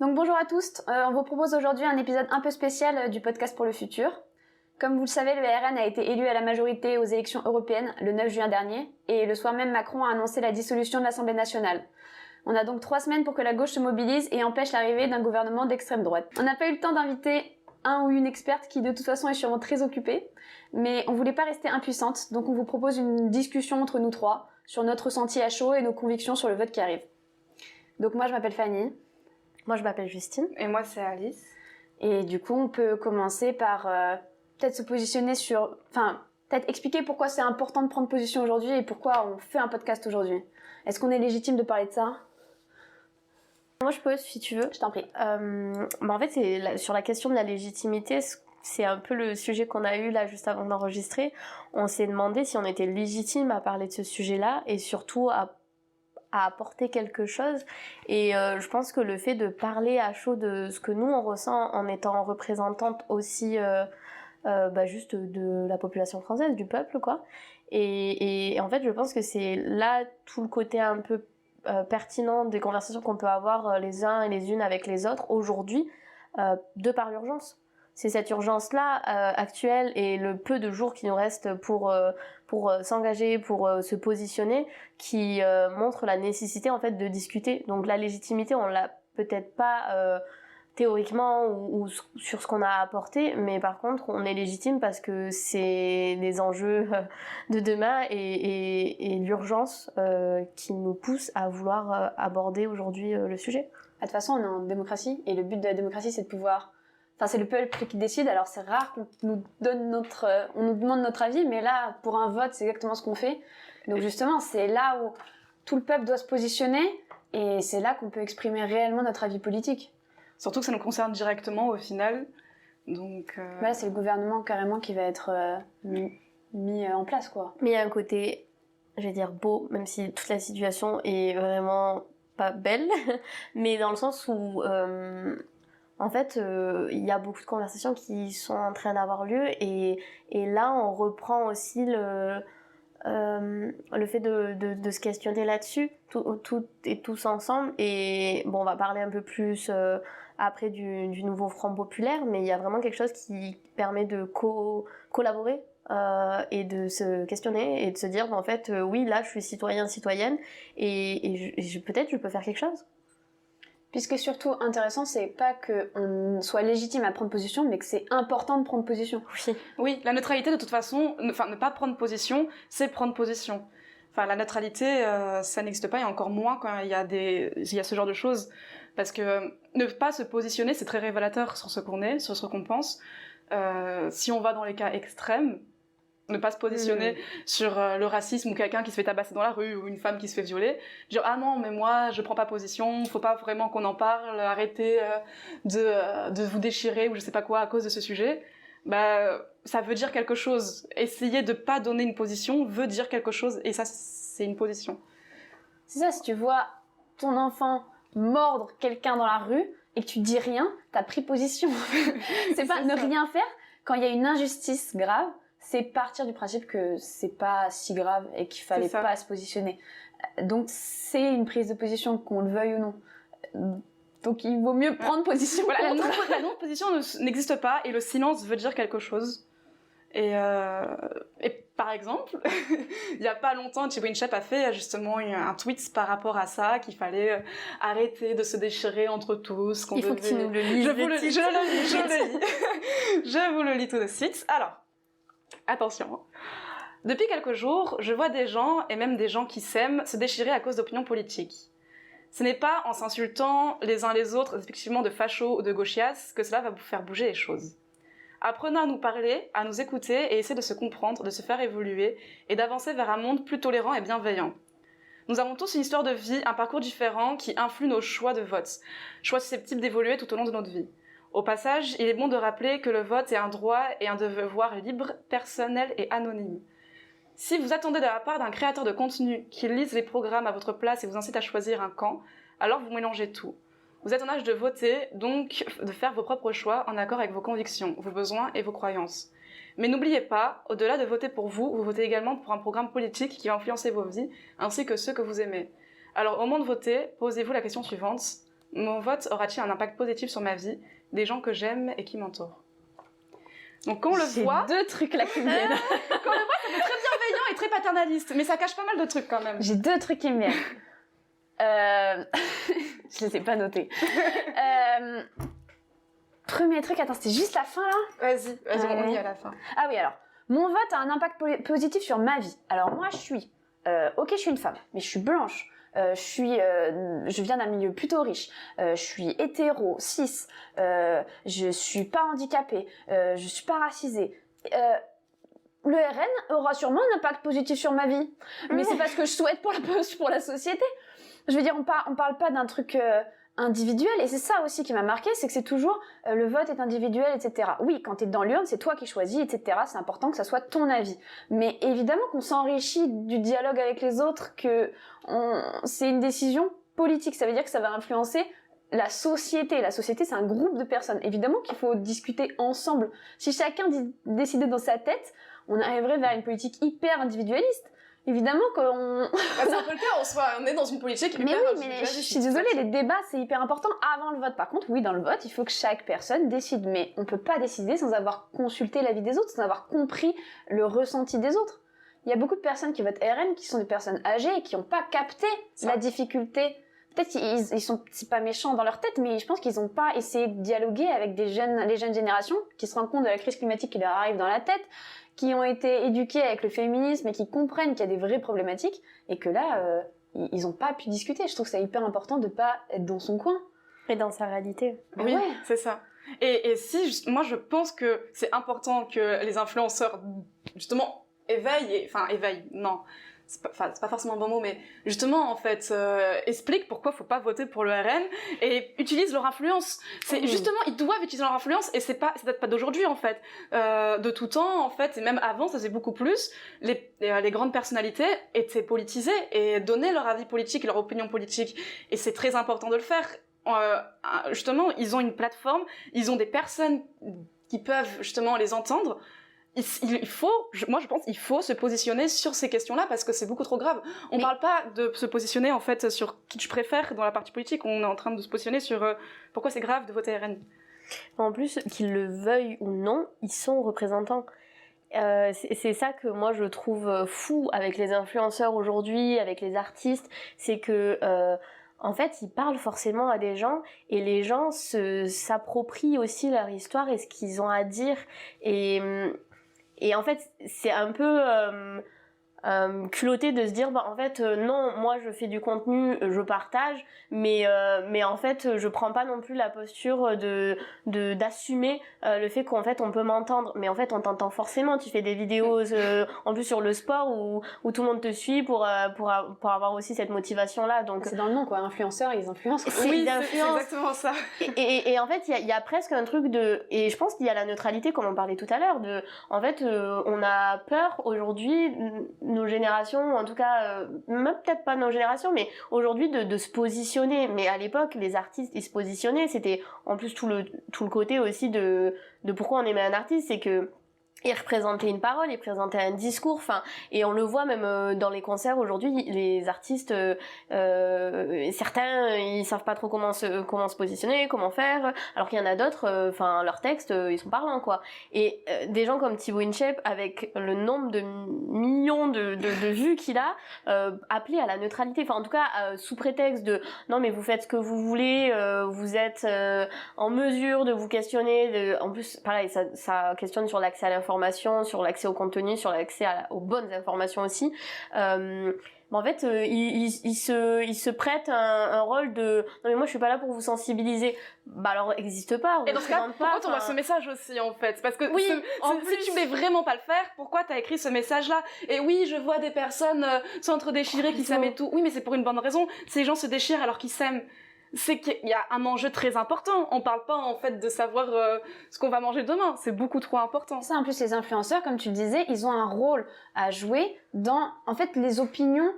Donc bonjour à tous, on vous propose aujourd'hui un épisode un peu spécial du podcast pour le futur. Comme vous le savez, le RN a été élu à la majorité aux élections européennes le 9 juin dernier, et le soir même Macron a annoncé la dissolution de l'Assemblée nationale. On a donc 3 semaines pour que la gauche se mobilise et empêche l'arrivée d'un gouvernement d'extrême droite. On n'a pas eu le temps d'inviter un ou une experte qui de toute façon est sûrement très occupée, mais on voulait pas rester impuissante, donc on vous propose une discussion entre nous trois sur notre ressenti à chaud et nos convictions sur le vote qui arrive. Donc moi je m'appelle Fanny. Moi je m'appelle Justine. Et moi c'est Alice. Et du coup on peut commencer par peut-être se positionner sur... Enfin, peut-être expliquer pourquoi c'est important de prendre position aujourd'hui et pourquoi on fait un podcast aujourd'hui. Est-ce qu'on est légitime de parler de ça ? Moi je peux, si tu veux. Je t'en prie. En fait, sur la question de la légitimité, c'est un peu le sujet qu'on a eu là juste avant d'enregistrer. On s'est demandé si on était légitime à parler de ce sujet-là et surtout à apporter quelque chose. Et je pense que le fait de parler à chaud de ce que nous on ressent en étant représentante aussi juste de la population française, du peuple quoi. Et en fait je pense que c'est là tout le côté un peu pertinent des conversations qu'on peut avoir les uns et les unes avec les autres aujourd'hui de par l'urgence. C'est cette urgence-là actuelle et le peu de jours qui nous restent pour s'engager, pour se positionner, qui montre la nécessité en fait de discuter. Donc la légitimité, on l'a peut-être pas théoriquement ou sur ce qu'on a apporté, mais par contre on est légitime parce que c'est les enjeux de demain et l'urgence qui nous pousse à vouloir aborder aujourd'hui le sujet. De toute façon on est en démocratie et le but de la démocratie c'est de pouvoir... Enfin, c'est le peuple qui décide, alors c'est rare qu'on nous donne on nous demande notre avis, mais là, pour un vote, c'est exactement ce qu'on fait. Donc justement, c'est là où tout le peuple doit se positionner, et c'est là qu'on peut exprimer réellement notre avis politique. Surtout que ça nous concerne directement, au final. Donc Là, c'est le gouvernement, carrément, qui va être mis en place, quoi. Mais il y a un côté, je vais dire beau, même si toute la situation est vraiment pas belle, mais dans le sens où... En fait, il y a beaucoup de conversations qui sont en train d'avoir lieu et là, on reprend aussi le fait de se questionner là-dessus, tout et tous ensemble. Et bon, on va parler un peu plus après du nouveau Front populaire, mais il y a vraiment quelque chose qui permet de collaborer et de se questionner et de se dire, en fait, oui, là, je suis citoyenne et peut-être je peux faire quelque chose. Puis ce qui est surtout intéressant, c'est pas qu'on soit légitime à prendre position, mais que c'est important de prendre position. Oui, la neutralité de toute façon, ne pas prendre position, c'est prendre position. Enfin, la neutralité, ça n'existe pas, et encore moins quand il y a ce genre de choses. Parce que ne pas se positionner, c'est très révélateur sur ce qu'on est, sur ce qu'on pense. Si on va dans les cas extrêmes, ne pas se positionner sur le racisme ou quelqu'un qui se fait tabasser dans la rue ou une femme qui se fait violer, dire ah non mais moi je prends pas position, faut pas vraiment qu'on en parle, arrêtez de vous déchirer ou je sais pas quoi à cause de ce sujet. Ça veut dire quelque chose. Essayer de pas donner une position veut dire quelque chose et ça c'est une position. C'est ça, si tu vois ton enfant mordre quelqu'un dans la rue et que tu dis rien, t'as pris position. C'est pas ne rien faire quand il y a une injustice grave. C'est partir du principe que c'est pas si grave et qu'il fallait pas se positionner. Donc c'est une prise de position, qu'on le veuille ou non. Donc il vaut mieux prendre position. Voilà, la non-position n'existe pas et le silence veut dire quelque chose. Et par exemple, il y a pas longtemps, Thibaut Inchep a fait justement un tweet par rapport à ça, qu'il fallait arrêter de se déchirer entre tous. Il faut que tu nous le lises. Je vous le lis. Je vous le lis tout de suite. Alors, attention. Depuis quelques jours, je vois des gens, et même des gens qui s'aiment, se déchirer à cause d'opinions politiques. Ce n'est pas en s'insultant les uns les autres, effectivement de fachos ou de gauchias, que cela va vous faire bouger les choses. Apprenons à nous parler, à nous écouter et essayer de se comprendre, de se faire évoluer et d'avancer vers un monde plus tolérant et bienveillant. Nous avons tous une histoire de vie, un parcours différent qui influe nos choix de vote, choix susceptibles d'évoluer tout au long de notre vie. Au passage, il est bon de rappeler que le vote est un droit et un devoir libre, personnel et anonyme. Si vous attendez de la part d'un créateur de contenu qu'il lise les programmes à votre place et vous incite à choisir un camp, alors vous mélangez tout. Vous êtes en âge de voter, donc de faire vos propres choix en accord avec vos convictions, vos besoins et vos croyances. Mais n'oubliez pas, au-delà de voter pour vous, vous votez également pour un programme politique qui va influencer vos vies, ainsi que ceux que vous aimez. Alors au moment de voter, posez-vous la question suivante. Mon vote aura-t-il un impact positif sur ma vie, des gens que j'aime et qui m'entourent? Donc quand on le voit... J'ai 2 trucs là qui me viennent. Quand on le voit, ça fait très bienveillant et très paternaliste, mais ça cache pas mal de trucs quand même. J'ai 2 trucs qui me viennent. Je les ai pas notés. Premier truc, attends, c'était juste la fin là? Vas-y, on y est à la fin. Ah oui, alors, mon vote a un impact positif sur ma vie. Alors moi, je suis une femme, mais je suis blanche. Je viens d'un milieu plutôt riche. Je suis hétéro, cis. Je suis pas handicapée. Je suis pas racisée. Le RN aura sûrement un impact positif sur ma vie, mais c'est pas ce que je souhaite pour la société. Je veux dire, on parle pas d'un truc individuel, et c'est ça aussi qui m'a marqué, c'est que c'est toujours le vote est individuel, etc. Oui, quand t'es dans l'urne, c'est toi qui choisis, etc. C'est important que ça soit ton avis. Mais évidemment qu'on s'enrichit du dialogue avec les autres, c'est une décision politique. Ça veut dire que ça va influencer la société. La société, c'est un groupe de personnes. Évidemment qu'il faut discuter ensemble. Si chacun décidait dans sa tête, on arriverait vers une politique hyper individualiste. Évidemment qu'on... c'est un peu le cas, on est dans une politique hyper individualiste. Mais je suis désolée, les débats, c'est hyper important avant le vote. Par contre, oui, dans le vote, il faut que chaque personne décide. Mais on peut pas décider sans avoir consulté l'avis des autres, sans avoir compris le ressenti des autres. Il y a beaucoup de personnes qui votent RN, qui sont des personnes âgées et qui n'ont pas capté la difficulté. Peut-être qu'ils sont, c'est pas méchants dans leur tête, mais je pense qu'ils n'ont pas essayé de dialoguer avec les jeunes générations qui se rendent compte de la crise climatique qui leur arrive dans la tête, qui ont été éduqués avec le féminisme et qui comprennent qu'il y a des vraies problématiques et que là, ils n'ont pas pu discuter. Je trouve que c'est hyper important de pas être dans son coin. Et dans sa réalité. Oui, ouais. C'est ça. Et si, moi je pense que c'est important que les influenceurs, justement, éveillent, non. C'est pas forcément un bon mot, mais justement, en fait, explique pourquoi faut pas voter pour le RN et utilise leur influence. Justement, ils doivent utiliser leur influence et c'est peut-être pas d'aujourd'hui, en fait. De tout temps, en fait, et même avant, ça faisait beaucoup plus. Les grandes personnalités étaient politisées et donnaient leur avis politique et leur opinion politique. Et c'est très important de le faire. Justement, ils ont une plateforme, ils ont des personnes qui peuvent, justement, les entendre. Moi je pense qu'il faut se positionner sur ces questions-là parce que c'est beaucoup trop grave. On parle pas de se positionner en fait sur qui tu préfères dans la partie politique, on est en train de se positionner sur pourquoi c'est grave de voter RN. En plus, qu'ils le veuillent ou non, ils sont représentants. C'est ça que moi je trouve fou avec les influenceurs aujourd'hui, avec les artistes, c'est que en fait, ils parlent forcément à des gens et les gens s'approprient aussi leur histoire et ce qu'ils ont à dire et en fait, c'est un peu culotté de se dire, en fait, non, moi je fais du contenu, je partage, mais en fait, je prends pas non plus la posture d'assumer le fait qu'en fait on peut m'entendre. Mais en fait, on t'entend forcément. Tu fais des vidéos en plus sur le sport où tout le monde te suit pour avoir aussi cette motivation-là. Donc c'est dans le nom quoi, influenceurs, ils influencent. Oui, c'est exactement ça. Et en fait, il y a presque un truc et je pense qu'il y a la neutralité, comme on parlait tout à l'heure. En fait, on a peur aujourd'hui. Nos générations, en tout cas, même peut-être pas nos générations, mais aujourd'hui de se positionner. Mais à l'époque, les artistes, ils se positionnaient. C'était en plus tout le côté aussi de pourquoi on aimait un artiste, c'est que ils représentaient une parole, ils présentaient un discours, enfin, et on le voit même dans les concerts aujourd'hui, les artistes, certains, ils savent pas trop comment se positionner, comment faire, alors qu'il y en a d'autres, enfin, leurs textes, ils sont parlants, quoi. Et des gens comme Thibaut InShape, avec le nombre de millions de vues qu'il a, appelé à la neutralité, enfin, en tout cas, sous prétexte de, non, mais vous faites ce que vous voulez, vous êtes en mesure de vous questionner, en plus, pareil, ça questionne sur l'accès à l'information, sur l'accès au contenu, sur l'accès aux bonnes informations aussi. En fait, il se prête un rôle de non mais moi je suis pas là pour vous sensibiliser. Bah alors existe pas. Et dans ce cas, pourquoi t'envoies ce message aussi en fait? Parce que oui, si tu voulais vraiment pas le faire, pourquoi t'as écrit ce message-là? Et oui, je vois des personnes s'entre-déchirer qui s'aiment et tout. Oui, mais c'est pour une bonne raison. Ces gens se déchirent alors qu'ils s'aiment. C'est qu'il y a un enjeu très important. On parle pas en fait de savoir ce qu'on va manger demain. C'est beaucoup trop important. Ça, en plus, les influenceurs, comme tu le disais, ils ont un rôle à jouer dans, en fait, les opinions,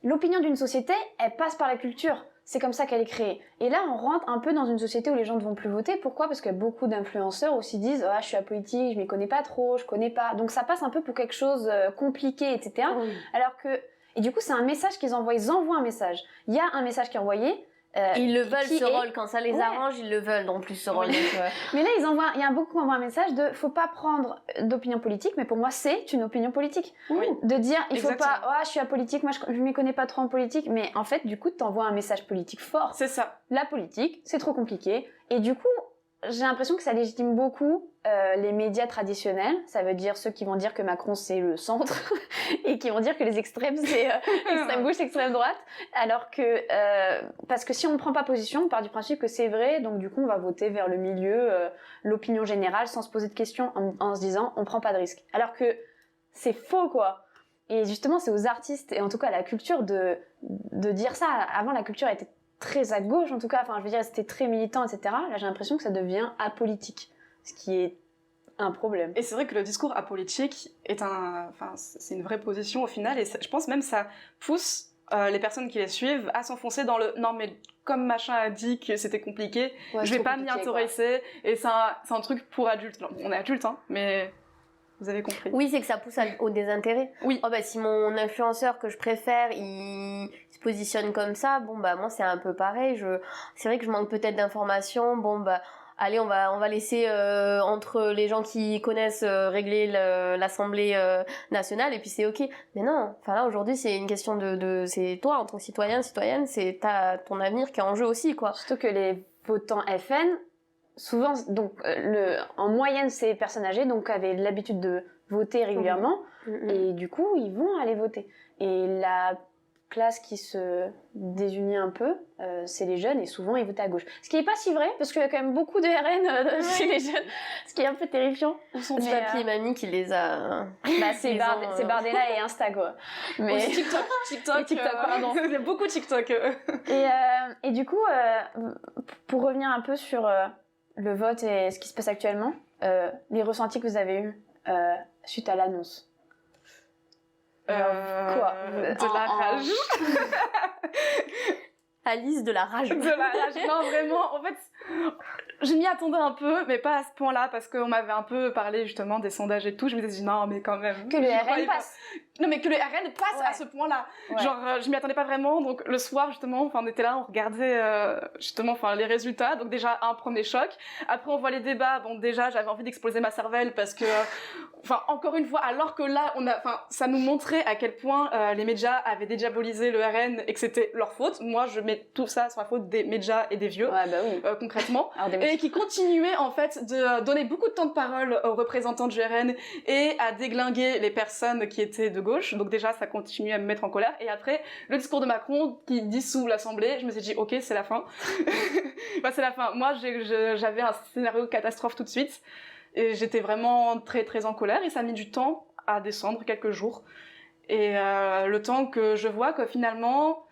l'opinion d'une société, elle passe par la culture. C'est comme ça qu'elle est créée. Et là, on rentre un peu dans une société où les gens ne vont plus voter. Pourquoi? Parce que beaucoup d'influenceurs aussi disent « Ah, je suis apolitique, je m'y connais pas trop, je connais pas... » Donc ça passe un peu pour quelque chose compliqué, etc. Oui. Alors que... Et du coup, c'est un message qu'ils envoient. Ils envoient un message. Il y a un message qui est envoyé. Ils le veulent qui ce est- rôle, quand ça les Ouais. arrange, ils le veulent en plus ce rôle. Oui. Donc, Mais là, il y a beaucoup envoient un message de faut pas prendre d'opinion politique, mais pour moi, c'est une opinion politique. Oui. De dire, il faut Exactement. pas, je suis apolitique, moi je m'y connais pas trop en politique, mais en fait, du coup, t'envoies un message politique fort. C'est ça. La politique, c'est trop compliqué. Et du coup, j'ai l'impression que ça légitime beaucoup les médias traditionnels. Ça veut dire ceux qui vont dire que Macron c'est le centre et qui vont dire que les extrêmes c'est extrême gauche, extrême droite. Alors que parce que si on ne prend pas position, on part du principe que c'est vrai, donc du coup on va voter vers le milieu, l'opinion générale, sans se poser de questions, en se disant on prend pas de risque. Alors que c'est faux quoi. Et justement c'est aux artistes et en tout cas à la culture de dire ça. Avant la culture était très à gauche en tout cas, enfin je veux dire c'était très militant etc. Là j'ai l'impression que ça devient apolitique, ce qui est un problème. Et c'est vrai que le discours apolitique c'est une vraie position au final, et je pense même ça pousse les personnes qui les suivent à s'enfoncer dans le non mais comme machin a dit que c'était compliqué, Ouais, je vais pas m'y intéresser, et c'est un truc pour adultes. Alors, on est adultes hein, mais vous avez compris. oui, c'est que ça pousse au désintérêt. Oui. Oh bah si mon influenceur que je préfère, il se positionne comme ça, bon bah moi c'est un peu pareil. C'est vrai que je manque peut-être d'informations. Bon bah allez, on va laisser entre les gens qui connaissent régler l'Assemblée nationale et puis c'est ok. Mais non, enfin là aujourd'hui c'est une question c'est toi en tant que citoyenne, c'est ton avenir qui est en jeu aussi quoi. Surtout que les votants FN, souvent, donc en moyenne c'est personnes âgées, donc avaient l'habitude de voter régulièrement, et du coup ils vont aller voter. Et la classe qui se désunit un peu, c'est les jeunes, et souvent ils votent à gauche. Ce qui n'est pas si vrai, parce qu'il y a quand même beaucoup de RN chez les jeunes, ce qui est un peu terrifiant. Où sont Mais, papy et mamie qui les a... c'est Bardella et Insta quoi. Mais... Aussi TikTok, Et TikTok, pardon. Il y a beaucoup TikTok. Et du coup, pour revenir un peu sur le vote et ce qui se passe actuellement, les ressentis que vous avez eus suite à l'annonce. Quoi De la rage. Alice de la rage. De la rage. Non, vraiment, en fait, je m'y attendais un peu, mais pas à ce point-là, parce qu'on m'avait un peu parlé justement des sondages et tout. Je me suis dit, non, mais quand même. Que le RN passe. Non, mais que le RN passe Ouais. à ce point-là. Ouais. Genre, je m'y attendais pas vraiment. Donc, le soir, justement, on était là, on regardait justement les résultats. Donc, déjà, un premier choc. Après, on voit les débats. Bon, déjà, j'avais envie d'exploser ma cervelle parce que, encore une fois, alors que là, ça nous montrait à quel point les médias avaient dédiabolisé le RN et que c'était leur faute. Moi, je mets tout ça sur la faute des médias et des vieux, Ouais, bah oui. concrètement. Alors, Et qui continuaient en fait de donner beaucoup de temps de parole aux représentants du RN et à déglinguer les personnes qui étaient de gauche. Donc déjà, ça continue à me mettre en colère. Et après, le discours de Macron qui dissout l'Assemblée, je me suis dit, ok, c'est la fin. C'est la fin. Moi, j'avais un scénario catastrophe tout de suite. Et j'étais vraiment très très en colère. Et ça a mis du temps à descendre, quelques jours. Et le temps que je vois que finalement,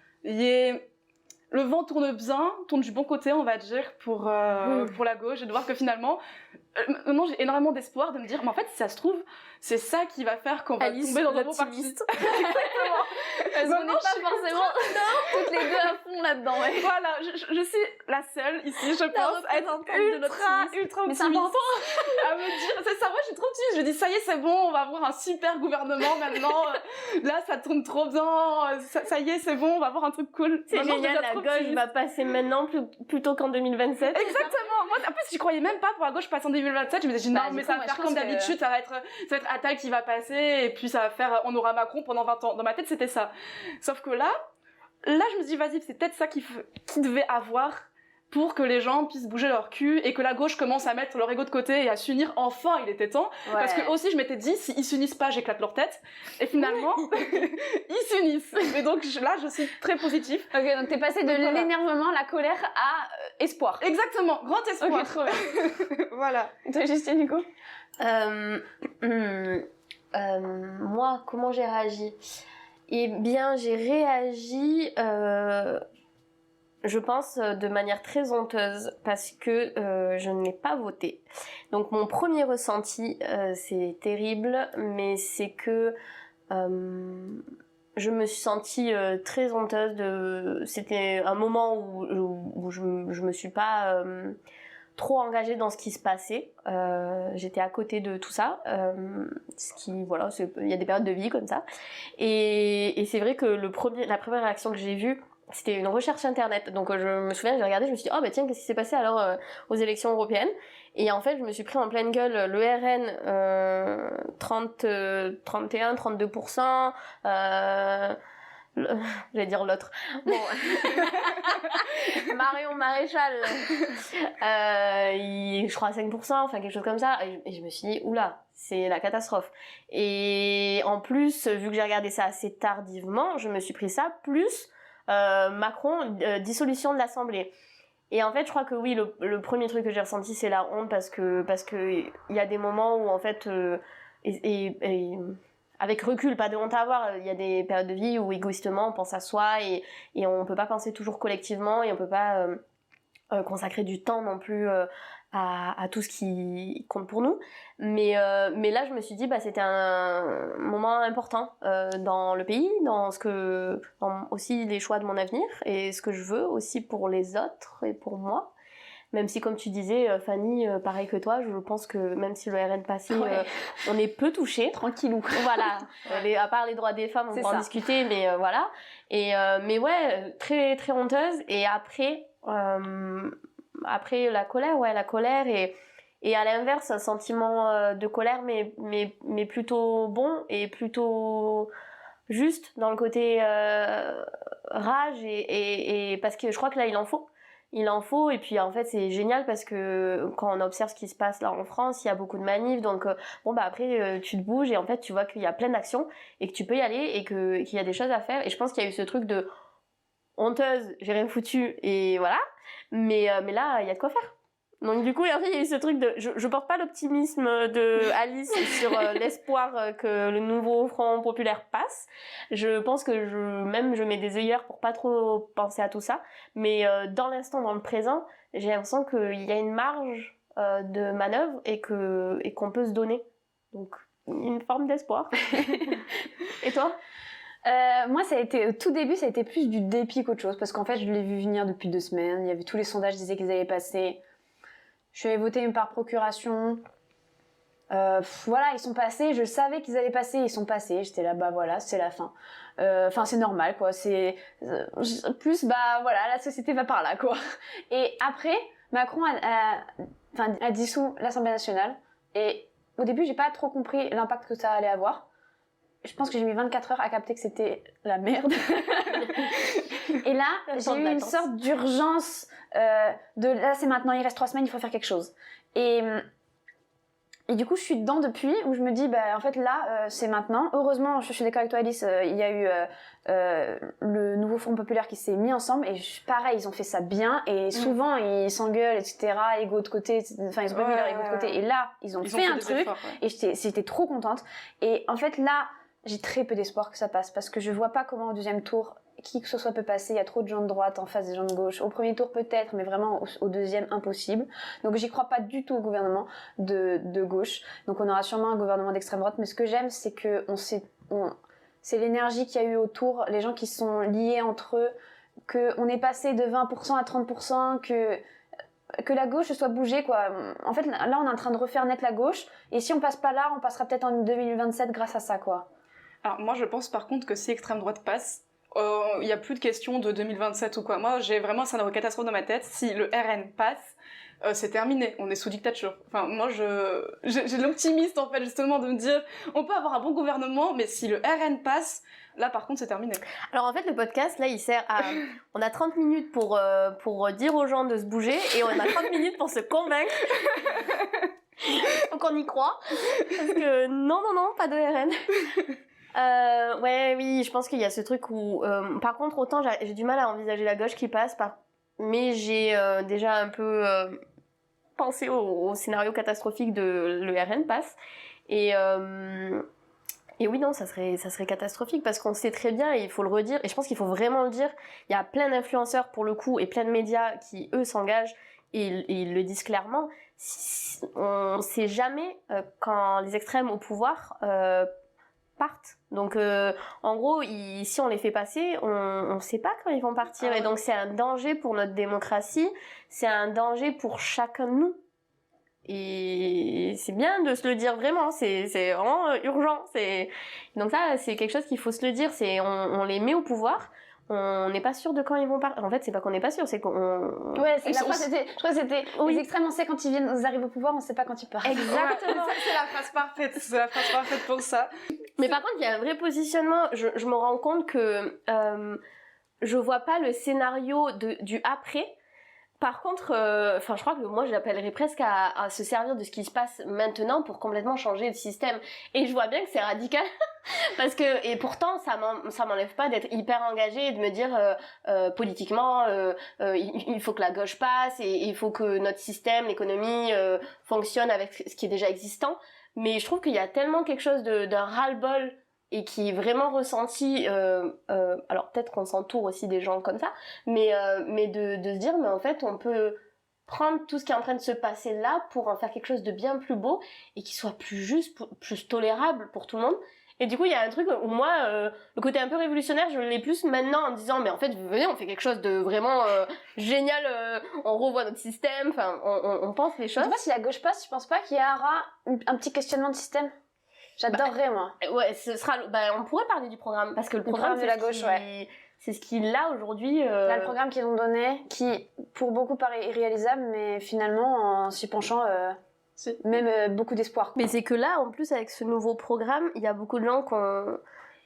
le vent tourne du bon côté, on va dire, pour la gauche, et de voir que finalement, maintenant j'ai énormément d'espoir de me dire, mais en fait, si ça se trouve, c'est ça qui va faire qu'on va tomber dans un bon parti. Exactement. Parce qu'on n'est pas forcément toutes les deux à fond là-dedans. Ouais. Voilà, je suis la seule ici, je pense, à être ultra Mais c'est optimiste. important. À me dire, c'est ça, moi je suis trop optimiste, je dis ça y est, c'est bon, on va avoir un super gouvernement maintenant, là ça tourne trop bien, ça y est, c'est bon, on va avoir un truc cool. C'est Maintenant, génial, la gauche va passer maintenant plutôt qu'en 2027. Exactement. Moi, en plus, j'y croyais même pas pour la gauche passer en 2027. Je me suis dit, non, mais ça va faire comme d'habitude, ça va être Attal qui va passer, et puis ça va faire, on aura Macron pendant 20 ans. Dans ma tête, c'était ça. Sauf que là, je me suis dit, vas-y, c'est peut-être ça qu'il devait avoir pour que les gens puissent bouger leur cul et que la gauche commence à mettre leur ego de côté et à s'unir. Enfin, il était temps. Ouais. Parce que aussi, je m'étais dit, s'ils s'unissent pas, j'éclate leur tête. Et finalement, ils s'unissent. Et donc là, je suis très positive. Ok, donc t'es passé de Donc, voilà. l'énervement, la colère à espoir. Exactement, grand espoir. Ok, trop bien. Voilà. Et toi, Justine, du coup Moi, comment j'ai réagi ? Eh bien, j'ai réagi, je pense, de manière très honteuse parce que je n'ai pas voté. Donc, mon premier ressenti, c'est terrible, mais c'est que je me suis sentie très honteuse. C'était un moment où je me suis pas trop engagée dans ce qui se passait. J'étais à côté de tout ça. Ce qui, voilà, il y a des périodes de vie comme ça. Et c'est vrai que la première réaction que j'ai vue, c'était une recherche internet. Donc je me souviens, j'ai regardé, je me suis dit, oh bah tiens, qu'est-ce qui s'est passé alors aux élections européennes? Et en fait, je me suis pris en pleine gueule le RN 31, 32%, j'allais dire l'autre. Bon. Marion Maréchal, je crois à 5%, enfin quelque chose comme ça. Et je me suis dit, oula, c'est la catastrophe. Et en plus, vu que j'ai regardé ça assez tardivement, je me suis pris ça, plus Macron, dissolution de l'Assemblée. Et en fait, je crois que oui, le premier truc que j'ai ressenti, c'est la honte, parce que il y a des moments où en fait, et avec recul, pas de honte à avoir, il y a des périodes de vie où égoïstement on pense à soi et on peut pas penser toujours collectivement et on peut pas consacrer du temps non plus à tout ce qui compte pour nous. Mais là, je me suis dit, bah, c'était un moment important dans le pays, dans aussi les choix de mon avenir et ce que je veux aussi pour les autres et pour moi. Même si, comme tu disais, Fanny, pareil que toi, je pense que même si le RN passait, on est peu touchés. Tranquillou. Voilà. À part les droits des femmes, on peut en discuter, mais voilà. Mais ouais, très, très honteuse. Et après la colère et à l'inverse, un sentiment de colère, mais plutôt bon et plutôt juste dans le côté rage et parce que je crois que là, il en faut. Et puis en fait c'est génial parce que quand on observe ce qui se passe là en France, il y a beaucoup de manifs, donc bon bah après tu te bouges et en fait tu vois qu'il y a plein d'actions et que tu peux y aller et qu'il y a des choses à faire. Et je pense qu'il y a eu ce truc de honteuse, j'ai rien foutu et voilà, mais là il y a de quoi faire. Donc du coup, en fait, il y a eu ce truc de... Je porte pas l'optimisme de Alice sur l'espoir que le nouveau Front populaire passe. Je pense que je mets des œillères pour pas trop penser à tout ça. Mais dans l'instant, dans le présent, j'ai l'impression qu'il y a une marge de manœuvre et qu'on peut se donner. Donc, une forme d'espoir. Et toi ? Moi, au tout début, ça a été plus du dépit qu'autre chose. Parce qu'en fait, je l'ai vu venir depuis 2 semaines. Il y avait tous les sondages qui disaient qu'ils allaient passer. Je suis allée voter par procuration. Voilà, ils sont passés. Je savais qu'ils allaient passer. Ils sont passés. J'étais là, bah voilà, c'est la fin. Enfin, c'est normal, quoi. Plus, bah voilà, la société va par là, quoi. Et après, Macron a dissous l'Assemblée nationale. Et au début, j'ai pas trop compris l'impact que ça allait avoir. Je pense que j'ai mis 24 heures à capter que c'était la merde. Et là, j'ai eu une sorte d'urgence de là, c'est maintenant, il reste 3 semaines, il faut faire quelque chose. Et du coup, je suis dedans depuis, où je me dis, bah, en fait, là, c'est maintenant. Heureusement, je suis d'accord avec toi, Alice, il y a eu le nouveau Front populaire qui s'est mis ensemble, et pareil, ils ont fait ça bien, et souvent, ils s'engueulent, etc., ego de côté, enfin, ils ont remis leur ego de côté, et là, ils ont fait un truc, efforts, et j'étais trop contente. Et en fait, là, j'ai très peu d'espoir que ça passe, parce que je vois pas comment au deuxième tour, qui que ce soit peut passer. Il y a trop de gens de droite en face des gens de gauche. Au premier tour peut-être, mais vraiment au deuxième, impossible. Donc j'y crois pas du tout au gouvernement de gauche. Donc on aura sûrement un gouvernement d'extrême droite. Mais ce que j'aime, c'est que c'est l'énergie qu'il y a eu autour, les gens qui sont liés entre eux, qu'on est passé de 20% à 30%, que la gauche soit bougée, quoi. En fait, là, on est en train de refaire naître la gauche. Et si on passe pas là, on passera peut-être en 2027 grâce à ça, quoi. Alors moi, je pense par contre que si extrême droite passe, il y a plus de question de 2027 ou quoi. Moi, j'ai vraiment un scénario catastrophe dans ma tête. Si le RN passe, c'est terminé. On est sous dictature. Enfin, moi, j'ai l'optimiste, en fait, justement, de me dire, on peut avoir un bon gouvernement, mais si le RN passe, là, par contre, c'est terminé. Alors, en fait, le podcast, là, il sert à... On a 30 minutes pour dire aux gens de se bouger, et on a 30 minutes pour se convaincre. Donc, on y croit. Parce que non, pas de RN. Oui, je pense qu'il y a ce truc où... par contre, autant j'ai du mal à envisager la gauche qui passe, mais j'ai déjà un peu pensé au scénario catastrophique de le RN passe. Et oui, non, ça serait catastrophique, parce qu'on sait très bien, et il faut le redire, et je pense qu'il faut vraiment le dire, il y a plein d'influenceurs, pour le coup, et plein de médias qui, eux, s'engagent, et ils le disent clairement. On sait jamais quand les extrêmes au pouvoir... partent. Donc en gros, si on les fait passer, on sait pas quand ils vont partir, et donc c'est un danger pour notre démocratie, c'est un danger pour chacun de nous. Et c'est bien de se le dire vraiment, c'est vraiment urgent. Donc ça, c'est quelque chose qu'il faut se le dire, on les met au pouvoir, on n'est pas sûr de quand ils vont partir. En fait, c'est pas qu'on n'est pas sûr, c'est qu'on... Ouais, je crois que c'était les extrêmes, on sait quand ils arrivent au pouvoir, on sait pas quand ils partent. Exactement. C'est la phrase parfaite, c'est la phrase parfaite pour ça. Mais par contre, il y a un vrai positionnement, je me rends compte que je vois pas le scénario du après. Par contre, je crois que moi j'appellerais presque à se servir de ce qui se passe maintenant pour complètement changer le système. Et je vois bien que c'est radical, parce que et pourtant ça m'enlève pas d'être hyper engagée et de me dire politiquement il faut que la gauche passe et il faut que notre système, l'économie fonctionne avec ce qui est déjà existant. Mais je trouve qu'il y a tellement quelque chose d'un ras-le-bol et qui est vraiment ressenti, alors peut-être qu'on s'entoure aussi des gens comme ça, mais de se dire, mais en fait, on peut prendre tout ce qui est en train de se passer là pour en faire quelque chose de bien plus beau et qui soit plus juste, plus tolérable pour tout le monde. Et du coup, il y a un truc où moi, le côté un peu révolutionnaire, je l'ai plus maintenant en disant, mais en fait, venez, on fait quelque chose de vraiment génial, on revoit notre système, enfin, on pense les choses. Je sais pas si la gauche passe, tu penses pas qu'il y aura un petit questionnement de système? J'adorerais, moi. Ouais, on pourrait parler du programme, parce que le programme de la gauche, ouais. C'est ce qu'il a aujourd'hui. Là, le programme qu'ils ont donné, qui pour beaucoup paraît irréalisable, mais finalement, en s'y penchant, même beaucoup d'espoir. Mais c'est que là, en plus, avec ce nouveau programme, il y a beaucoup de gens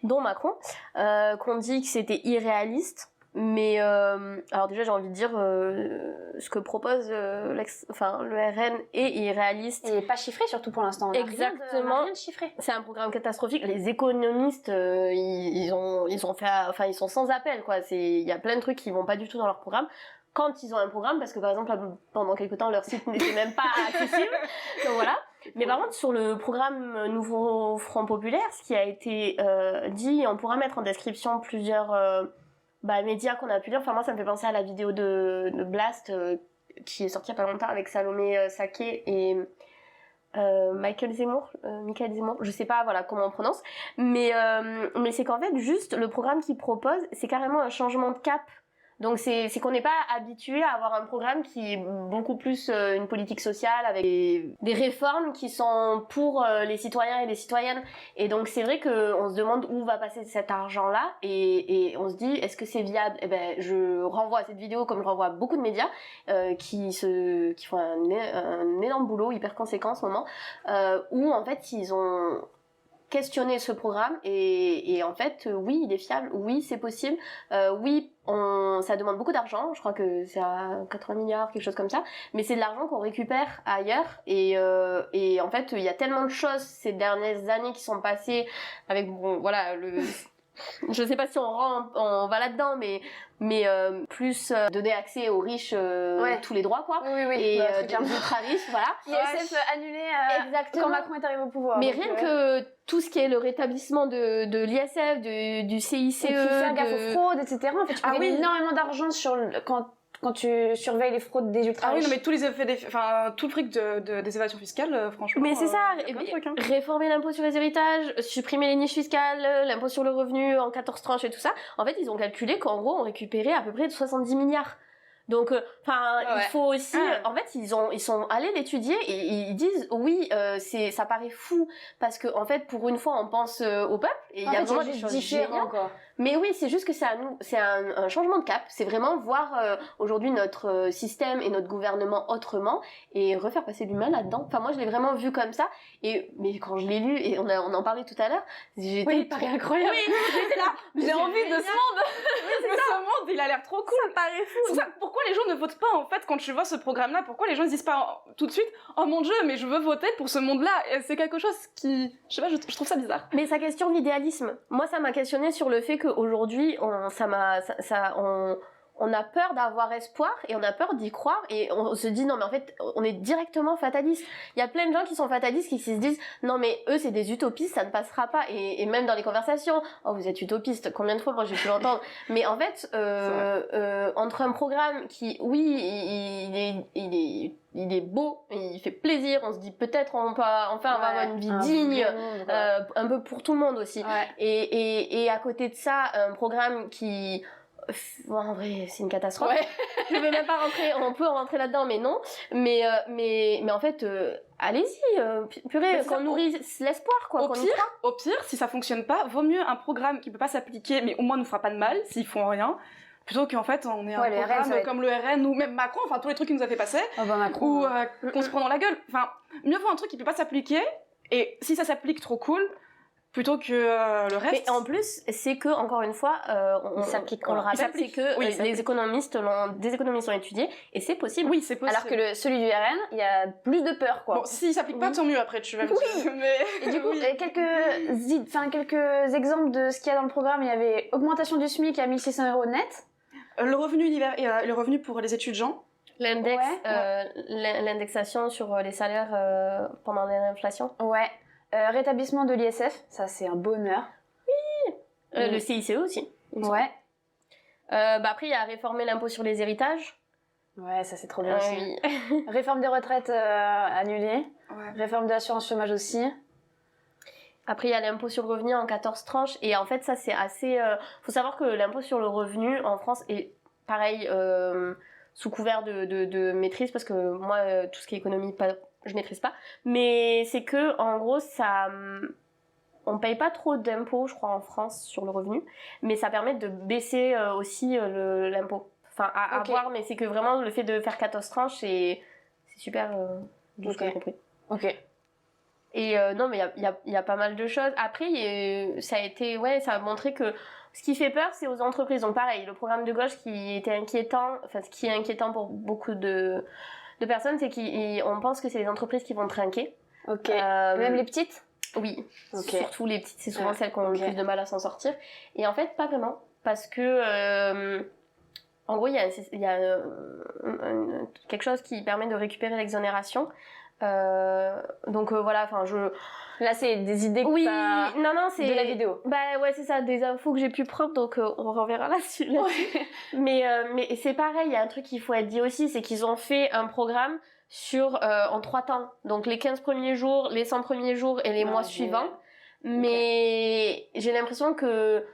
dont Macron, qu'on dit que c'était irréaliste. Mais alors déjà j'ai envie de dire ce que propose le RN est irréaliste et pas chiffré surtout pour l'instant. Exactement. Rien de chiffré. C'est un programme catastrophique. Les économistes ils sont sans appel quoi. Il y a plein de trucs qui vont pas du tout dans leur programme. Quand ils ont un programme, parce que par exemple pendant quelque temps leur site n'était même pas accessible. Donc voilà. Mais par contre sur le programme Nouveau Front Populaire, ce qui a été dit, on pourra mettre en description plusieurs médias qu'on a pu lire. Enfin moi ça me fait penser à la vidéo de Blast qui est sortie il y a pas longtemps avec Salomé Saké et Michael Zemmour, je sais pas voilà comment on prononce, mais c'est qu'en fait juste le programme qu'il propose c'est carrément un changement de cap. Donc c'est qu'on n'est pas habitué à avoir un programme qui est beaucoup plus une politique sociale avec des réformes qui sont pour les citoyens et les citoyennes. Et donc c'est vrai qu'on se demande où va passer cet argent-là et on se dit est-ce que c'est viable? Eh ben je renvoie à cette vidéo comme je renvoie à beaucoup de médias qui font un énorme boulot hyper conséquent en ce moment où en fait ils ont questionner ce programme et en fait oui il est fiable, oui c'est possible, oui ça demande beaucoup d'argent, je crois que c'est à 80 milliards quelque chose comme ça, mais c'est de l'argent qu'on récupère ailleurs et en fait il y a tellement de choses ces dernières années qui sont passées avec je sais pas si on va là-dedans mais plus donner accès aux riches tous les droits quoi et des ultra riches voilà ISF annulé quand Macron est arrivé au pouvoir mais rien que tout ce qui est le rétablissement de l'ISF du CICE et puis faire gaffe aux fraudes etc. En fait tu peux gagner énormément d'argent quand tu surveilles les fraudes des ultra riches. Ah oui, non, mais tous les effets, tout le fric des évasions fiscales, franchement. Mais c'est ça, réformer l'impôt sur les héritages, supprimer les niches fiscales, l'impôt sur le revenu en 14 tranches et tout ça. En fait, ils ont calculé qu'en gros, on récupérait à peu près 70 milliards. Donc, il faut aussi, en fait, ils sont allés l'étudier et ils disent, oui, ça paraît fou parce que, en fait, pour une fois, on pense au peuple et il y a vraiment des choses différentes. Mais oui, c'est juste que c'est un changement de cap. C'est vraiment voir aujourd'hui notre système et notre gouvernement autrement et refaire passer l'humain là-dedans. Enfin, moi, je l'ai vraiment vu comme ça. Mais quand je l'ai lu et on en parlait tout à l'heure, il paraît incroyable. Oui, j'étais là. J'ai envie de ce monde. Ce monde, il a l'air trop cool. Ça paraît fou. Pourquoi les gens ne votent pas en fait quand tu vois ce programme-là? Pourquoi les gens ne disent pas tout de suite oh mon Dieu, mais je veux voter pour ce monde-là? Et c'est quelque chose qui, je sais pas, je trouve ça bizarre. Mais ça questionne l'idéalisme. Moi, ça m'a questionné sur le fait qu'aujourd'hui, on a peur d'avoir espoir et on a peur d'y croire et on se dit non mais en fait on est directement fataliste. Il y a plein de gens qui sont fatalistes qui se disent non mais eux c'est des utopistes, ça ne passera pas et même dans les conversations oh vous êtes utopiste, combien de fois moi j'ai pu l'entendre mais en fait entre un programme qui oui il est beau, il fait plaisir, on se dit peut-être on peut enfin avoir une vie digne un peu pour tout le monde aussi et à côté de ça un programme qui Bon, en vrai, c'est une catastrophe. Ouais. Je veux même pas rentrer, on peut rentrer là-dedans, mais non. Mais en fait, allez-y, purée, qu'on nourrisse l'espoir, quoi. Au pire, si ça fonctionne pas, vaut mieux un programme qui peut pas s'appliquer, mais au moins nous fera pas de mal, s'ils font rien, plutôt qu'en fait, on ait un programme comme le RN ou même Macron, enfin, tous les trucs qu'il nous a fait passer. Macron. Ou qu'on se prend dans la gueule. Enfin, mieux vaut un truc qui peut pas s'appliquer, et si ça s'applique, trop cool, plutôt que le reste. Mais en plus, c'est que, encore une fois, on le rappelle, c'est que des économistes l'ont étudié, et c'est possible. Oui, c'est possible. Alors que celui du RN, il y a plus de peur, quoi. Bon, s'il s'applique pas, tant mieux après, tu vas me dire. Mais... Et du coup, quelques exemples de ce qu'il y a dans le programme, il y avait augmentation du SMIC à 1 600 € net. Le revenu pour les étudiants. L'indexation sur les salaires pendant l'inflation. Ouais. Rétablissement de l'ISF, ça c'est un bonheur. Oui. Le CICE aussi. Ouais. Après, il y a réformer l'impôt sur les héritages. Ouais, ça c'est trop bien aussi. Oui. Réforme des retraites annulée. Ouais. Réforme de l'assurance chômage aussi. Après, il y a l'impôt sur le revenu en 14 tranches. Et en fait, ça c'est assez... faut savoir que l'impôt sur le revenu en France est pareil, sous couvert de maîtrise, parce que moi, tout ce qui est économie, je maîtrise pas. Mais c'est que, en gros, ça... On paye pas trop d'impôts, je crois, en France sur le revenu, mais ça permet de baisser aussi l'impôt. Enfin, à voir, mais c'est que vraiment, le fait de faire 14 tranches, c'est super, de ce que j'ai compris. Ok. Et non, mais il y a pas mal de choses. Après, ça a montré que ce qui fait peur, c'est aux entreprises. Donc pareil, le programme de gauche qui était inquiétant, enfin, ce qui est inquiétant pour beaucoup de personnes, c'est qu'on pense que c'est les entreprises qui vont trinquer. Ok. Même les petites? Oui, surtout les petites, c'est souvent celles qui ont le plus de mal à s'en sortir. Et en fait, pas vraiment, parce que en gros, il y a quelque chose qui permet de récupérer l'exonération. Donc voilà, enfin là c'est des idées c'est de la vidéo. Bah ouais, c'est ça, des infos que j'ai pu prendre, donc on reverra là-dessus. Mais c'est pareil, il y a un truc qu'il faut être dit aussi, c'est qu'ils ont fait un programme en 3 temps, donc les 15 premiers jours, les 100 premiers jours et les mois suivants. Mais j'ai l'impression que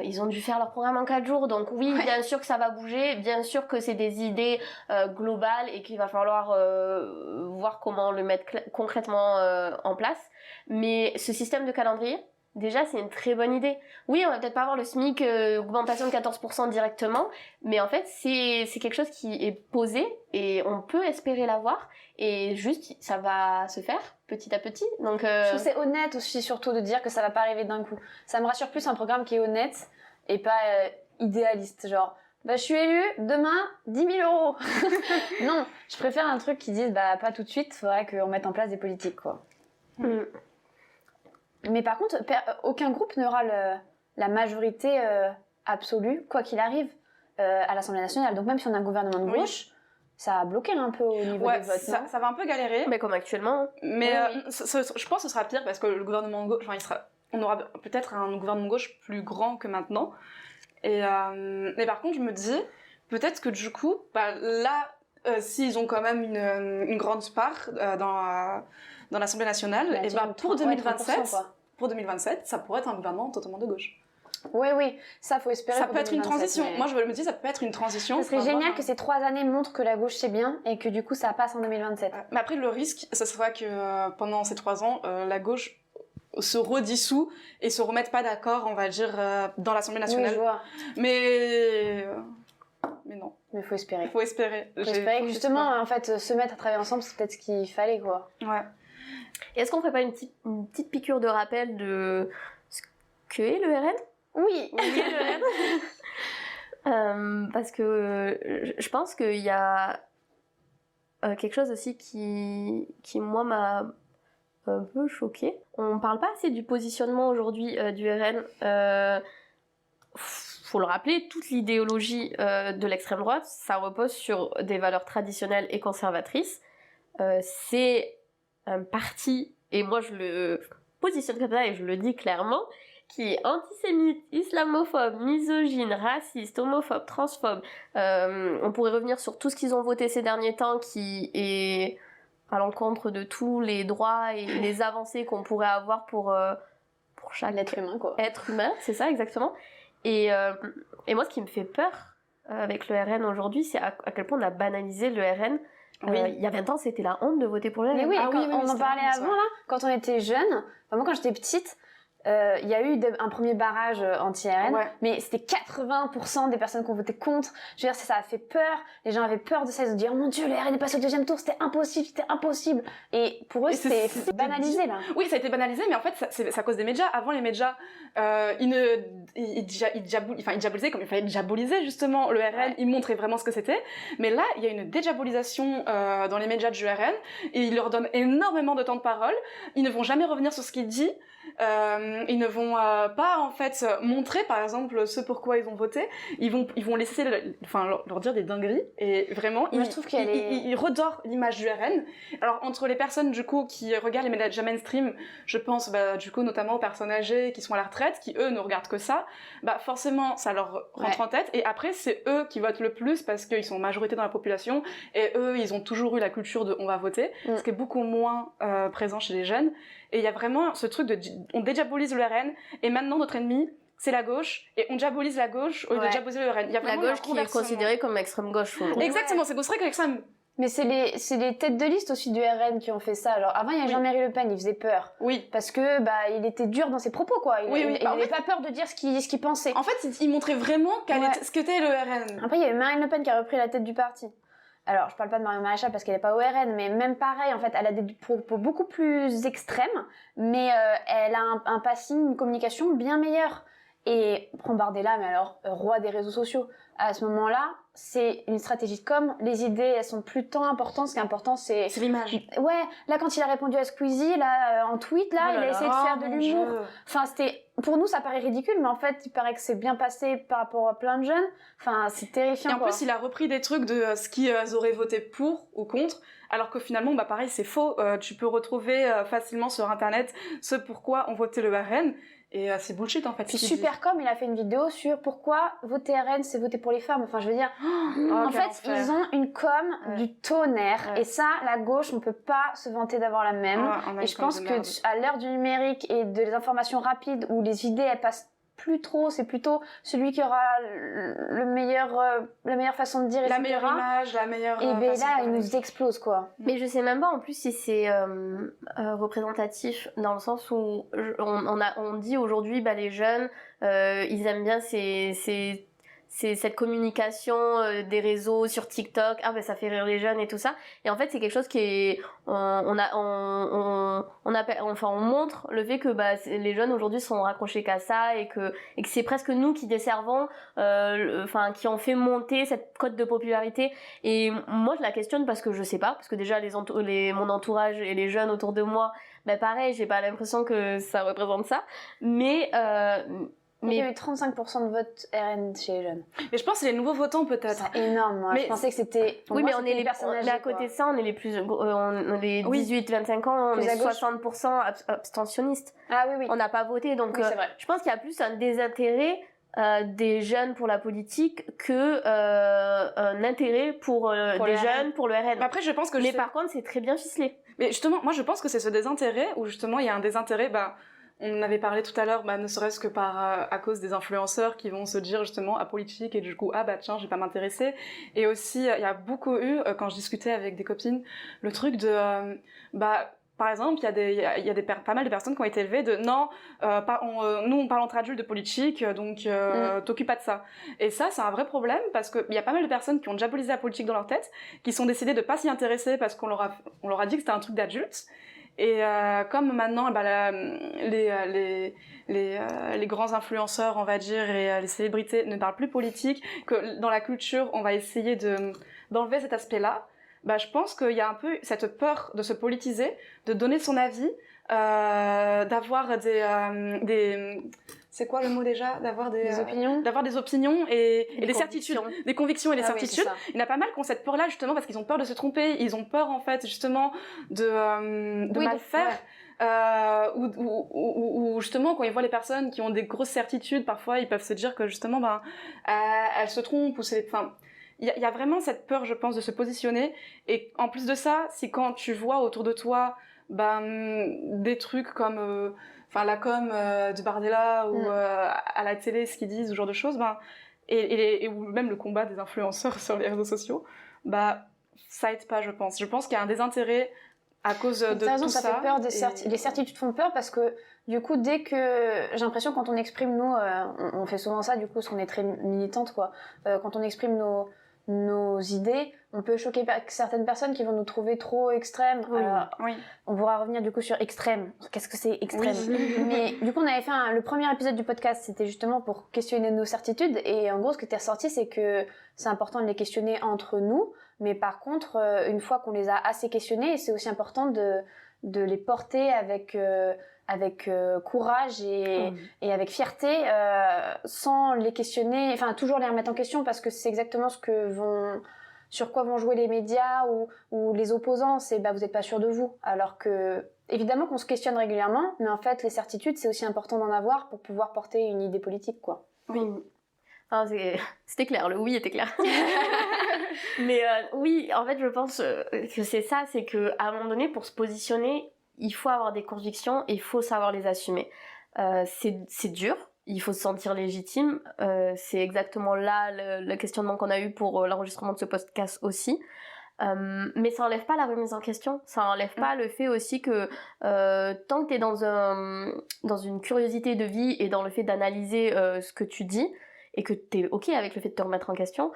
ils ont dû faire leur programme en 4 jours, donc oui, bien sûr que ça va bouger, bien sûr que c'est des idées globales et qu'il va falloir voir comment le mettre concrètement en place. Mais ce système de calendrier, déjà, c'est une très bonne idée. Oui, on va peut-être pas avoir le SMIC, augmentation de 14% directement, mais en fait, c'est quelque chose qui est posé et on peut espérer l'avoir, et juste, ça va se faire petit à petit. Donc, je trouve que c'est honnête aussi, surtout de dire que ça va pas arriver d'un coup. Ça me rassure plus un programme qui est honnête et pas idéaliste, genre... je suis élue, demain, 10 000 €. Non, je préfère un truc qui dise, pas tout de suite, faudrait qu'on mette en place des politiques, quoi. Mais par contre, aucun groupe n'aura la majorité absolue, quoi qu'il arrive, à l'Assemblée nationale. Donc même si on a un gouvernement de gauche, ça a bloqué un peu au niveau des votes, non ? Ça va un peu galérer. Mais comme actuellement. Mais je pense que ce sera pire, parce que le gouvernement de gauche, on aura peut-être un gouvernement de gauche plus grand que maintenant. Et par contre, je me dis, peut-être que du coup, là, s'ils ont quand même une grande part dans l'Assemblée nationale, et pour 2027, ça pourrait être un gouvernement totalement de gauche. Oui, ça faut espérer. Ça peut être une transition. Mais... Moi, je me dis, ça peut être une transition. Ça serait génial que ces 3 années montrent que la gauche c'est bien et que du coup ça passe en 2027. Mais après, le risque, ça sera que pendant ces 3 ans, la gauche se redissout et se remette pas d'accord, on va dire, dans l'Assemblée nationale. Oui, je vois. Mais non. Mais faut espérer. Faut espérer que justement, en fait, se mettre à travailler ensemble, c'est peut-être ce qu'il fallait, quoi. Ouais. Et est-ce qu'on ferait pas une petite piqûre de rappel de ce qu'est le RN ? Oui, le RN. Parce que je pense qu'il y a quelque chose aussi qui moi m'a un peu choquée. On parle pas assez du positionnement aujourd'hui du RN. Faut le rappeler, toute l'idéologie de l'extrême droite, ça repose sur des valeurs traditionnelles et conservatrices. C'est un parti, et moi je le positionne comme ça et je le dis clairement, qui est antisémite, islamophobe, misogyne, raciste, homophobe, transphobe. On pourrait revenir sur tout ce qu'ils ont voté ces derniers temps, qui est à l'encontre de tous les droits et les avancées qu'on pourrait avoir pour chaque être humain, quoi. Être humain, c'est ça exactement. Et moi, ce qui me fait peur avec le RN aujourd'hui, c'est à quel point on a banalisé le RN. Oui. Il y a 20 ans, c'était la honte de voter pour le RN. Mais oui, Ah quand oui, oui, on en c'était parlait vraiment ça. avant, là, quand on était jeune, enfin, moi quand j'étais petite, il y a eu un premier barrage anti-RN, Ouais. mais c'était 80% des personnes qui ont voté contre. Je veux dire, ça a fait peur. Les gens avaient peur de ça. Ils se disaient, oh mon Dieu, le RN est passé au deuxième tour, c'était impossible. Et pour eux, Et c'était c'est banalisé, là. Oui, ça a été banalisé, mais en fait, c'est à cause des médias. Avant, les médias, ils diabolisaient comme il fallait diaboliser, justement, le RN. Ouais. Ils montraient vraiment ce que c'était. Mais là, il y a une dédiabolisation dans les médias du RN, et ils leur donnent énormément de temps de parole. Ils ne vont jamais revenir sur ce qu'il dit. Ils ne vont pas, en fait, montrer, par exemple, ce pourquoi ils ont voté. Ils vont laisser leur dire des dingueries. Et vraiment, Moi, je trouve qu'elle est... ils redorent l'image du RN. Alors, entre les personnes, du coup, qui regardent les médias mainstream, je pense, du coup, notamment aux personnes âgées qui sont à la retraite, qui, eux, ne regardent que ça, forcément, ça leur rentre en tête. Et après, c'est eux qui votent le plus parce qu'ils sont en majorité dans la population. Et eux, ils ont toujours eu la culture de « on va voter », ce qui est beaucoup moins présent chez les jeunes. Et il y a vraiment ce truc de... On dédiabolise le RN, et maintenant, notre ennemi, c'est la gauche, et on diabolise la gauche au lieu de diaboliser le RN. Il y a La vraiment gauche qui est considérée comme extrême gauche. Exactement, c'est vrai qu'extrême... Mais c'est les têtes de liste aussi du RN qui ont fait ça. Genre, avant, il y a Jean-Marie Le Pen, il faisait peur. Oui. Parce que, il était dur dans ses propos, quoi. Il avait pas peur de dire ce qu'il pensait. En fait, il montrait vraiment ce qu'était le RN. Après, il y avait Marine Le Pen qui a repris la tête du parti. Alors, je parle pas de Marion Maréchal parce qu'elle est pas au RN, mais même pareil, en fait, elle a des propos beaucoup plus extrêmes, mais elle a un passing, une communication bien meilleure. Et prends Bardella, mais alors, roi des réseaux sociaux. À ce moment-là, c'est une stratégie de com. Les idées, elles sont plus tant importantes. Ce qui est important, c'est l'image. Ouais, là, quand il a répondu à Squeezie, là, en tweet, là, il a essayé de faire de l'humour. Enfin, pour nous, ça paraît ridicule, mais en fait, il paraît que c'est bien passé par rapport à plein de jeunes. Enfin, c'est terrifiant, Et en plus, il a repris des trucs de ce qu'ils auraient voté pour ou contre, alors que finalement, pareil, c'est faux. Tu peux retrouver facilement sur Internet ce pourquoi on votait le RN. Et c'est bullshit, en fait. Puis Supercom, il a fait une vidéo sur pourquoi voter RN, c'est voter pour les femmes. Enfin, je veux dire, en fait, ils ont une com du tonnerre. Ouais. Et ça, la gauche, on peut pas se vanter d'avoir la même. Et je pense que à l'heure du numérique et des informations rapides où les idées, elles passent plus trop, c'est plutôt celui qui aura la meilleure façon de dire, la etc. meilleure image, la meilleure... Et là, il nous explose, quoi. Mais je sais même pas, en plus, si c'est représentatif, dans le sens où on dit aujourd'hui, les jeunes, ils aiment bien c'est cette communication des réseaux sur TikTok, ça fait rire les jeunes et tout ça. Et en fait, c'est quelque chose qui est on montre le fait que les jeunes aujourd'hui sont raccrochés qu'à ça et que c'est presque nous qui desservons qui ont fait monter cette cote de popularité. Et moi je la questionne parce que je sais pas, parce que déjà mon entourage et les jeunes autour de moi, pareil, j'ai pas l'impression que ça représente ça, mais il y a eu 35% de vote RN chez les jeunes. Mais je pense que c'est les nouveaux votants, peut-être. C'est énorme, moi. Je pensais que c'était... Oui, mais on est les personnes âgées, à côté de ça, on est les plus... les 18-25 ans, on est 60% abstentionnistes. Ah oui. On n'a pas voté, donc oui, c'est vrai. Je pense qu'il y a plus un désintérêt des jeunes pour la politique que un intérêt pour des jeunes pour le RN. Après, je pense que... Mais par contre, c'est très bien ficelé. Mais justement, moi, je pense que c'est ce désintérêt où, justement, il y a un désintérêt... On en avait parlé tout à l'heure, ne serait-ce que à cause des influenceurs qui vont se dire justement apolitiques et du coup tiens, je vais pas m'intéresser. Et aussi, il y a beaucoup eu, quand je discutais avec des copines, le truc de par exemple, il y a pas mal de personnes qui ont été élevées de non, nous on parle entre adultes de politique, donc t'occupes pas de ça. Et ça, c'est un vrai problème parce qu'il y a pas mal de personnes qui ont diabolisé la politique dans leur tête, qui sont décidées de pas s'y intéresser parce qu'on leur a dit que c'était un truc d'adulte. Et comme maintenant les grands influenceurs, on va dire, et les célébrités ne parlent plus politique, que dans la culture on va essayer d'enlever cet aspect-là, je pense qu'il y a un peu cette peur de se politiser, de donner son avis, d'avoir des c'est quoi le mot déjà, d'avoir des opinions et des certitudes, des convictions et des certitudes. Il y en a pas mal qui ont cette peur-là justement parce qu'ils ont peur de se tromper, ils ont peur en fait justement de mal faire. Ou justement quand ils voient les personnes qui ont des grosses certitudes, parfois ils peuvent se dire que justement elles se trompent ou il y a vraiment cette peur, je pense, de se positionner. Et en plus de ça, c'est quand tu vois autour de toi des trucs comme enfin la com de Bardella ou à la télé, ce qu'ils disent, ce genre de choses, ou même le combat des influenceurs sur les réseaux sociaux, ça aide pas, je pense. Je pense qu'il y a un désintérêt à cause de raison, tout ça. Ça fait peur, les certitudes font peur parce que du coup, dès que j'ai l'impression quand on exprime, nous, on fait souvent ça du coup, parce qu'on est très militante, quoi. Quand on exprime nos idées, on peut choquer certaines personnes qui vont nous trouver trop extrêmes. Alors, on pourra revenir du coup sur extrême. Qu'est-ce que c'est extrême? Mais du coup, on avait fait le premier épisode du podcast, c'était justement pour questionner nos certitudes. Et en gros, ce qui était ressorti, c'est que c'est important de les questionner entre nous. Mais par contre, une fois qu'on les a assez questionnés, c'est aussi important de les porter avec courage et avec fierté, sans les questionner, enfin toujours les remettre en question, parce que c'est exactement sur quoi vont jouer les médias ou les opposants, c'est vous n'êtes pas sûr de vous. Alors que, évidemment qu'on se questionne régulièrement, mais en fait les certitudes c'est aussi important d'en avoir pour pouvoir porter une idée politique, quoi. Oui. Enfin, c'était clair, le oui était clair. Mais oui, en fait je pense que c'est ça, c'est qu'à un moment donné pour se positionner, il faut avoir des convictions et il faut savoir les assumer. C'est dur, il faut se sentir légitime. C'est exactement là le questionnement qu'on a eu pour l'enregistrement de ce podcast aussi. Mais ça enlève pas la remise en question, ça enlève pas le fait aussi que tant que t'es dans une curiosité de vie et dans le fait d'analyser ce que tu dis et que t'es ok avec le fait de te remettre en question,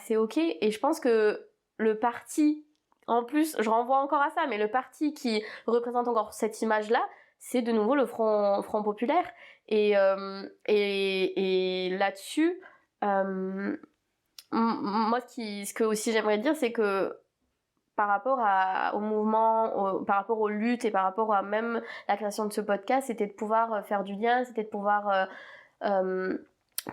c'est ok. Et je pense que le parti, en plus, je renvoie encore à ça, mais le parti qui représente encore cette image-là, c'est de nouveau le Front populaire. Et là-dessus, moi, ce que aussi j'aimerais dire, c'est que par rapport au mouvement, par rapport aux luttes et par rapport à même la création de ce podcast, c'était de pouvoir faire du lien, c'était de pouvoir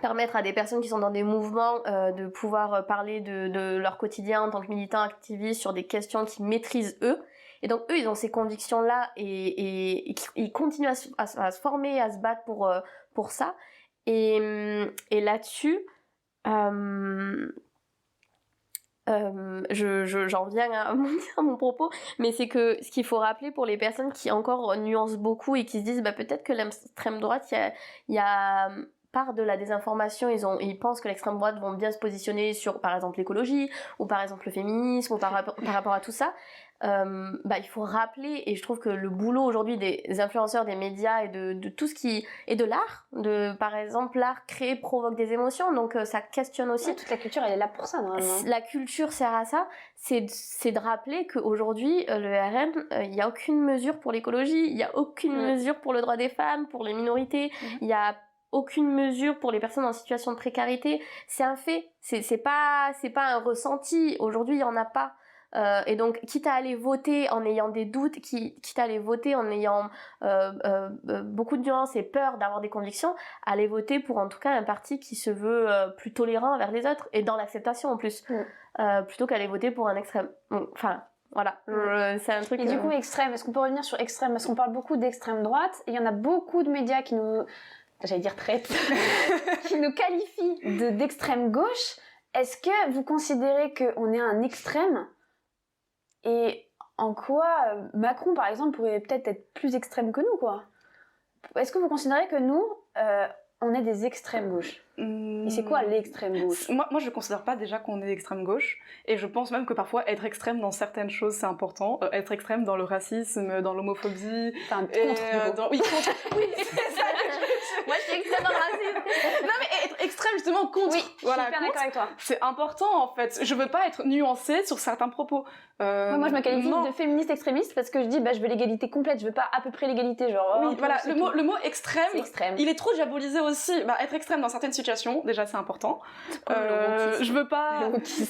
permettre à des personnes qui sont dans des mouvements de pouvoir parler de leur quotidien en tant que militants activistes sur des questions qu'ils maîtrisent eux. Et donc eux, ils ont ces convictions-là et ils continuent à se former, à se battre pour ça. Et là-dessus, j'en viens à mon propos, mais c'est que ce qu'il faut rappeler pour les personnes qui encore nuancent beaucoup et qui se disent peut-être que l'extrême droite, il y a part de la désinformation, ils pensent que l'extrême droite vont bien se positionner sur par exemple l'écologie ou par exemple le féminisme ou par rapport à tout ça. Il faut rappeler, et je trouve que le boulot aujourd'hui des influenceurs, des médias et de tout ce qui est de l'art, par exemple l'art créé provoque des émotions, donc ça questionne aussi. Toute la culture elle est là pour ça normalement. La culture sert à ça, c'est de rappeler qu'aujourd'hui le RN, il n'y a aucune mesure pour l'écologie, il n'y a aucune mesure pour le droit des femmes, pour les minorités, il y a aucune mesure pour les personnes en situation de précarité. C'est un fait, c'est pas un ressenti. Aujourd'hui il y en a pas. Et donc quitte à aller voter en ayant des doutes, quitte à aller voter en ayant beaucoup de nuances et peur d'avoir des convictions, aller voter pour en tout cas un parti qui se veut plus tolérant envers les autres et dans l'acceptation en plus, plutôt qu'aller voter pour un extrême. Enfin voilà, c'est un truc. Et du coup extrême, est-ce qu'on peut revenir sur extrême, parce qu'on parle beaucoup d'extrême droite et il y en a beaucoup de médias qui nous, j'allais dire traite, qui nous qualifient d'extrême gauche. Est-ce que vous considérez qu'on est un extrême? Et en quoi Macron, par exemple, pourrait peut-être être plus extrême que nous, quoi? Est-ce que vous considérez que nous, on est des extrêmes gauches? Et c'est quoi l'extrême gauche? Moi, je ne considère pas déjà qu'on est extrême gauche. Et je pense même que parfois, être extrême dans certaines choses, c'est important. Être extrême dans le racisme, dans l'homophobie. Enfin, contre. Oui, contre. Oui, c'est ça. Moi, je suis extrême dans le racisme. Non, mais être extrême, justement, contre. Oui, je suis hyper d'accord avec toi. C'est important, en fait. Je veux pas être nuancée sur certains propos. Moi, je me qualifie de féministe extrémiste parce que je dis, je veux l'égalité complète. Je veux pas à peu près l'égalité, genre. Oui, voilà. Le mot extrême, il est trop diabolisé aussi. Être extrême dans certaines situations, déjà, c'est important. Je veux pas. Non, mais c'est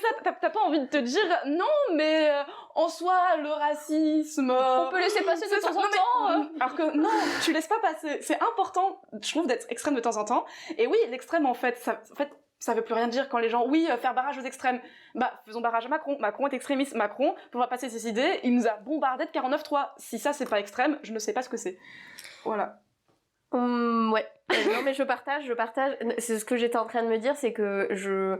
ça. T'as pas envie de te dire, non, mais en soi, le racisme. On peut laisser passer de temps en temps. Alors que non, tu laisses pas passer. C'est important, je trouve, d'être extrême de temps en temps. Et oui, l'extrême, en fait, ça veut plus rien dire quand les gens, faire barrage aux extrêmes. Faisons barrage à Macron. Macron est extrémiste. Macron, pour passer ses idées, il nous a bombardé de 49.3. Si ça, c'est pas extrême, je ne sais pas ce que c'est. Voilà. Ouais. Non, mais je partage. C'est ce que j'étais en train de me dire, c'est que je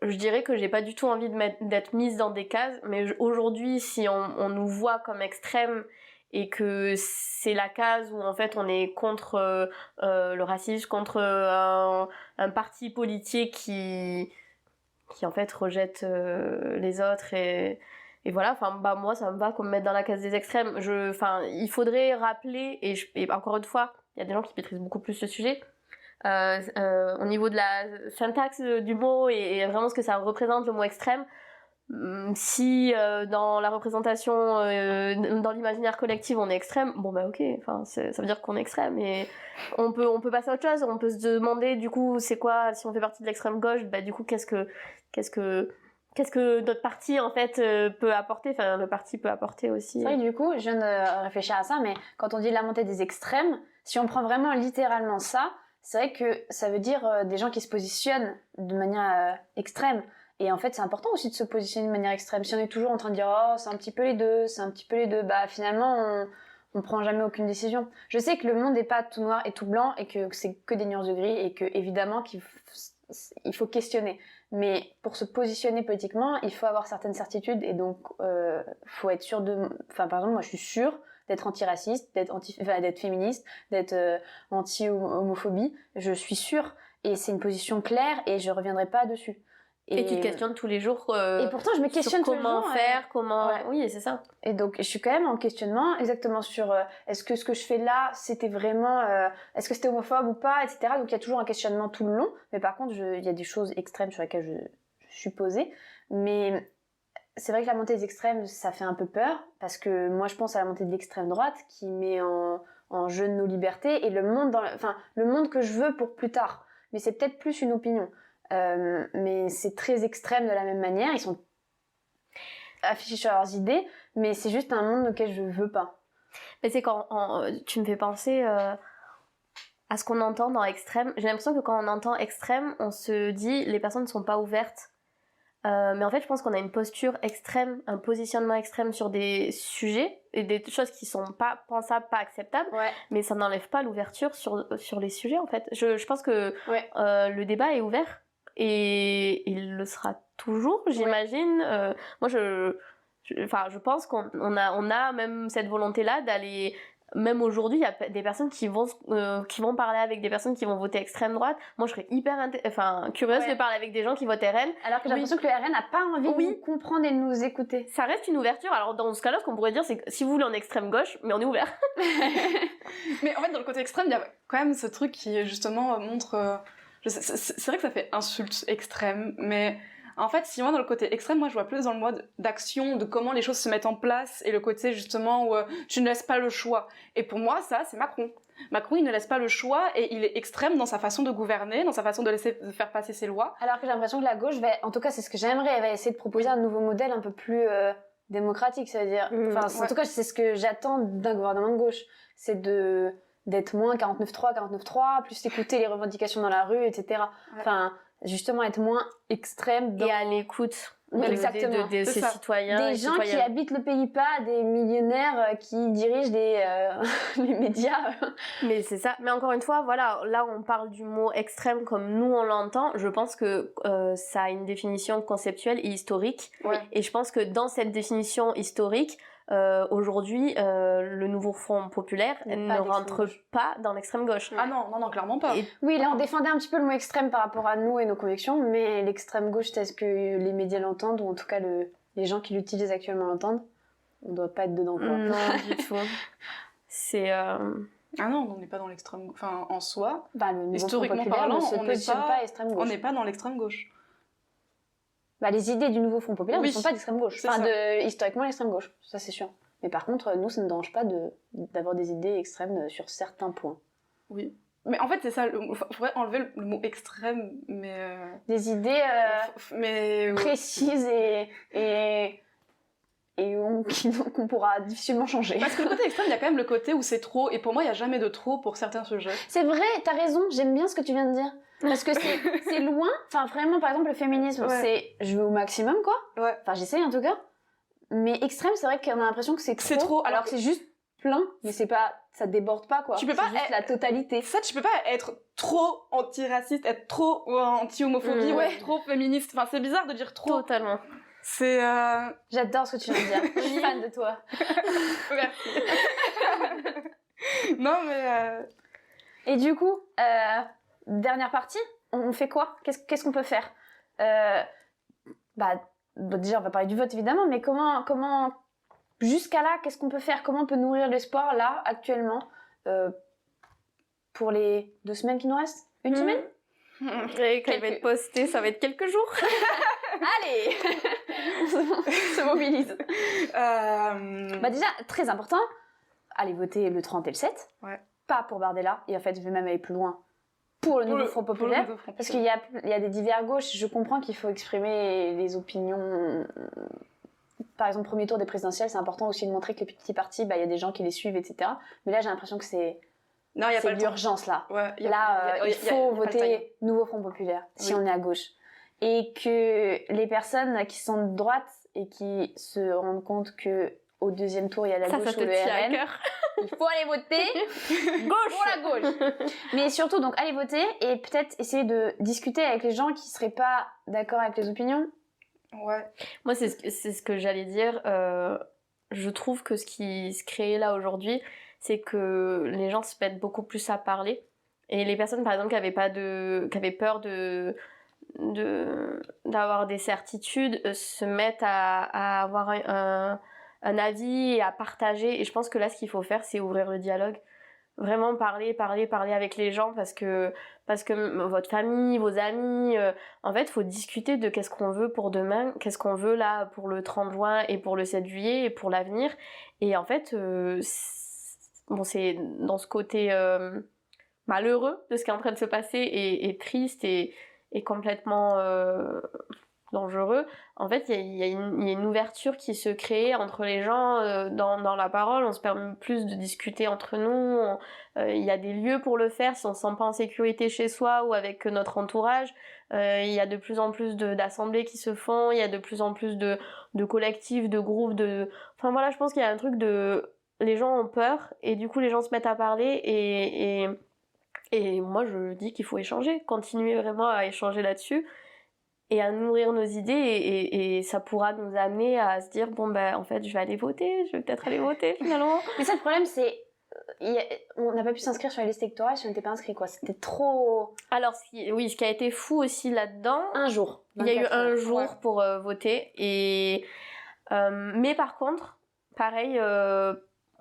dirais que j'ai pas du tout envie d'être mise dans des cases, mais aujourd'hui, si on nous voit comme extrême et que c'est la case où en fait on est contre le racisme, contre un parti politique qui en fait rejette les autres et voilà, enfin moi ça me va qu'on me mette dans la case des extrêmes. Il faudrait rappeler et encore une fois, il y a des gens qui maîtrisent beaucoup plus le sujet. Au niveau de la syntaxe du mot et vraiment ce que ça représente le mot extrême, si dans la représentation dans l'imaginaire collectif on est extrême, bon bah ok, enfin ça veut dire qu'on est extrême et on peut passer à autre chose. On peut se demander du coup c'est quoi, si on fait partie de l'extrême gauche, bah du coup qu'est-ce que notre parti en fait peut apporter, enfin le parti peut apporter aussi. C'est vrai, du coup je viens de réfléchir à ça, mais quand on dit la montée des extrêmes, si on prend vraiment littéralement ça, c'est vrai que ça veut dire des gens qui se positionnent de manière extrême. Et en fait, c'est important aussi de se positionner de manière extrême. Si on est toujours en train de dire « Oh, c'est un petit peu les deux », bah finalement, on prend jamais aucune décision. Je sais que le monde n'est pas tout noir et tout blanc et que c'est que des nuances de gris et que évidemment qu'il faut questionner. Mais pour se positionner politiquement, il faut avoir certaines certitudes et donc faut être sûr de... Enfin, par exemple, moi, je suis sûre d'être antiraciste, d'être féministe, d'être anti-homophobie. Je suis sûre. Et c'est une position claire et je reviendrai pas dessus. Et tu te questionnes tous les jours et pourtant je me questionne sur comment tous les jours, faire, comment... Ouais. Oui, c'est ça. Et donc je suis quand même en questionnement exactement sur est-ce que ce que je fais là c'était vraiment est-ce que c'était homophobe ou pas, etc. Donc il y a toujours un questionnement tout le long, mais par contre il y a des choses extrêmes sur lesquelles je suis posée, mais c'est vrai que la montée des extrêmes ça fait un peu peur parce que moi je pense à la montée de l'extrême droite qui met en jeu nos libertés et le monde que je veux pour plus tard, mais c'est peut-être plus une opinion. Mais c'est très extrême de la même manière, ils sont affichés sur leurs idées, mais c'est juste un monde auquel je veux pas. Mais c'est quand tu me fais penser à ce qu'on entend dans extrême. J'ai l'impression que quand on entend extrême, on se dit les personnes ne sont pas ouvertes. Mais en fait, je pense qu'on a une posture extrême, un positionnement extrême sur des sujets et des choses qui sont pas pensables, pas acceptables. Ouais. Mais ça n'enlève pas l'ouverture sur les sujets en fait. Je pense que ouais. Le débat est ouvert. Et il le sera toujours, j'imagine. Ouais. Moi, je pense qu'on a même cette volonté-là d'aller... Même aujourd'hui, il y a des personnes qui vont parler avec des personnes qui vont voter extrême droite. Moi, je serais hyper curieuse de parler avec des gens qui votent RN. Alors que j'ai l'impression que le RN n'a pas envie de nous comprendre et de nous écouter. Ça reste une ouverture. Alors, dans ce cas-là, ce qu'on pourrait dire, c'est que si vous voulez en extrême gauche, mais on est ouvert. Mais en fait, dans le côté extrême, il y a quand même ce truc qui, justement, montre... c'est vrai que ça fait insulte extrême, mais en fait, si moi dans le côté extrême, moi je vois plus dans le mode d'action, de comment les choses se mettent en place, et le côté justement où tu ne laisses pas le choix. Et pour moi, ça, c'est Macron. Macron, il ne laisse pas le choix et il est extrême dans sa façon de gouverner, dans sa façon de faire passer ses lois. Alors que j'ai l'impression que la gauche en tout cas c'est ce que j'aimerais, elle va essayer de proposer un nouveau modèle un peu plus démocratique, c'est-à-dire, en tout cas c'est ce que j'attends d'un gouvernement de gauche, c'est d'être moins 49.3, plus écouter les revendications dans la rue, etc. Ouais. Enfin, justement être moins extrême et à l'écoute de ces citoyens. Des gens qui habitent le Pays-Bas, des millionnaires qui dirigent les médias. Mais c'est ça. Mais encore une fois, voilà, là on parle du mot extrême comme nous on l'entend. Je pense que ça a une définition conceptuelle et historique. Ouais. Et je pense que dans cette définition historique, aujourd'hui, le nouveau Front populaire ne rentre pas dans l'extrême gauche. Ah non, clairement pas. Oui, là on défendait un petit peu le mot extrême par rapport à nous et nos convictions, mais l'extrême gauche, est-ce que les médias l'entendent, ou en tout cas les gens qui l'utilisent actuellement l'entendent? On doit pas être dedans, quoi. Non, du tout. C'est... Ah non, on n'est pas dans l'extrême gauche. Enfin, en soi, le nouveau historiquement Front parlant, on n'est pas dans l'extrême gauche. Les idées du nouveau Front populaire ne sont pas d'extrême gauche. Historiquement, l'extrême gauche, ça c'est sûr. Mais par contre, nous, ça ne dérange pas d'avoir des idées extrêmes sur certains points. Oui. Mais en fait, c'est ça, il faudrait enlever le mot extrême, mais... Des idées précises qu'on pourra difficilement changer. Parce que le côté extrême, il y a quand même le côté où c'est trop, et pour moi, il n'y a jamais de trop pour certains sujets. C'est vrai, t'as raison, j'aime bien ce que tu viens de dire. Parce que c'est loin, enfin vraiment, par exemple, le féminisme, c'est je veux au maximum, quoi. Ouais. Enfin, j'essaye en tout cas. Mais extrême, c'est vrai qu'on a l'impression que c'est trop, alors que c'est juste plein, mais c'est pas, ça déborde pas, quoi. Tu peux pas juste la totalité. Ça, tu peux pas être trop antiraciste, être trop anti-homophobie, ou être trop féministe. Enfin, c'est bizarre de dire trop. Totalement. C'est... J'adore ce que tu viens de dire. Je suis fan de toi. Merci. Non, mais... Et du coup, dernière partie, on fait quoi ? Qu'est-ce qu'on peut faire ? Déjà, on va parler du vote, évidemment, mais comment jusqu'à là, qu'est-ce qu'on peut faire ? Comment on peut nourrir l'espoir, là, actuellement, pour les 2 semaines qui nous restent ? Une semaine ? Et quand il va être posté, ça va être quelques jours. Allez. On se mobilise. Déjà, très important, allez voter le 30 et le 7. Ouais. Pas pour Bardella, et en fait, je vais même aller plus loin, pour le nouveau Front Populaire. Parce qu'il y a des divers gauches, je comprends qu'il faut exprimer les opinions. Par exemple, premier tour des présidentielles, c'est important aussi de montrer que les petits partis, il y a des gens qui les suivent, etc. Mais là, j'ai l'impression que c'est l'urgence, là. Ouais, il faut voter nouveau Front Populaire, si on est à gauche. Et que les personnes qui sont de droite et qui se rendent compte que au 2e tour, il y a la gauche ou le RN, il faut aller voter Gauche pour la gauche. Mais surtout, donc, allez voter et peut-être essayer de discuter avec les gens qui seraient pas d'accord avec les opinions. Ouais. Moi, c'est ce que j'allais dire. Je trouve que ce qui se crée là aujourd'hui, c'est que les gens se mettent beaucoup plus à parler. Et les personnes, par exemple, qui avaient peur d'avoir des certitudes, se mettent à avoir un avis et à partager. Et je pense que là, ce qu'il faut faire, c'est ouvrir le dialogue. Vraiment parler avec les gens parce que votre famille, vos amis, en fait, il faut discuter de qu'est-ce qu'on veut pour demain, qu'est-ce qu'on veut là pour le 30 juin et pour le 7 juillet et pour l'avenir. Et en fait, c'est dans ce côté malheureux de ce qui est en train de se passer et triste et complètement dangereux. En fait, il y a une ouverture qui se crée entre les gens dans la parole. On se permet plus de discuter entre nous. Il y a des lieux pour le faire si on se sent pas en sécurité chez soi ou avec notre entourage. Il y a de plus en plus d'assemblées qui se font. Il y a de plus en plus de collectifs, de groupes. Enfin voilà, je pense qu'il y a un truc de... Les gens ont peur et du coup les gens se mettent à parler et moi je dis qu'il faut échanger, continuer vraiment à échanger là-dessus et à nourrir nos idées et ça pourra nous amener à se dire en fait je vais aller voter, je vais peut-être aller voter finalement. Mais ça, le problème, c'est on n'a pas pu s'inscrire sur la liste électorale si on n'était pas inscrit, quoi. C'était trop... Alors ce qui a été fou aussi là-dedans, un jour, il y a eu un jour ouais. pour voter et mais par contre pareil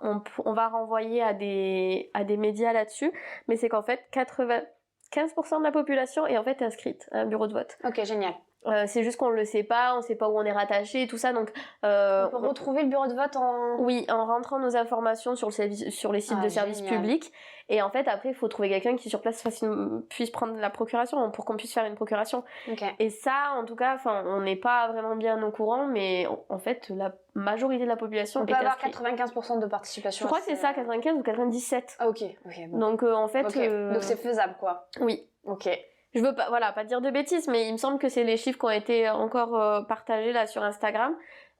on va renvoyer à des médias là-dessus, mais c'est qu'en fait 95% de la population est en fait inscrite à un bureau de vote. Ok, génial. C'est juste qu'on le sait pas, on sait pas où on est rattaché et tout ça, donc on peut retrouver le bureau de vote en rentrant nos informations sur les sites de services publics. Et en fait, après, il faut trouver quelqu'un qui sur place puisse prendre la procuration pour qu'on puisse faire une procuration. Okay. Et ça, en tout cas, on n'est pas vraiment bien au courant, mais en fait, la majorité de la population est inscrite. On peut avoir 95% de participation. Je crois que c'est ça, 95 ou 97. Ah, ok. Bon. Donc en fait... Donc c'est faisable, quoi. Oui. Ok. Je veux pas dire de bêtises, mais il me semble que c'est les chiffres qui ont été encore partagés là sur Instagram.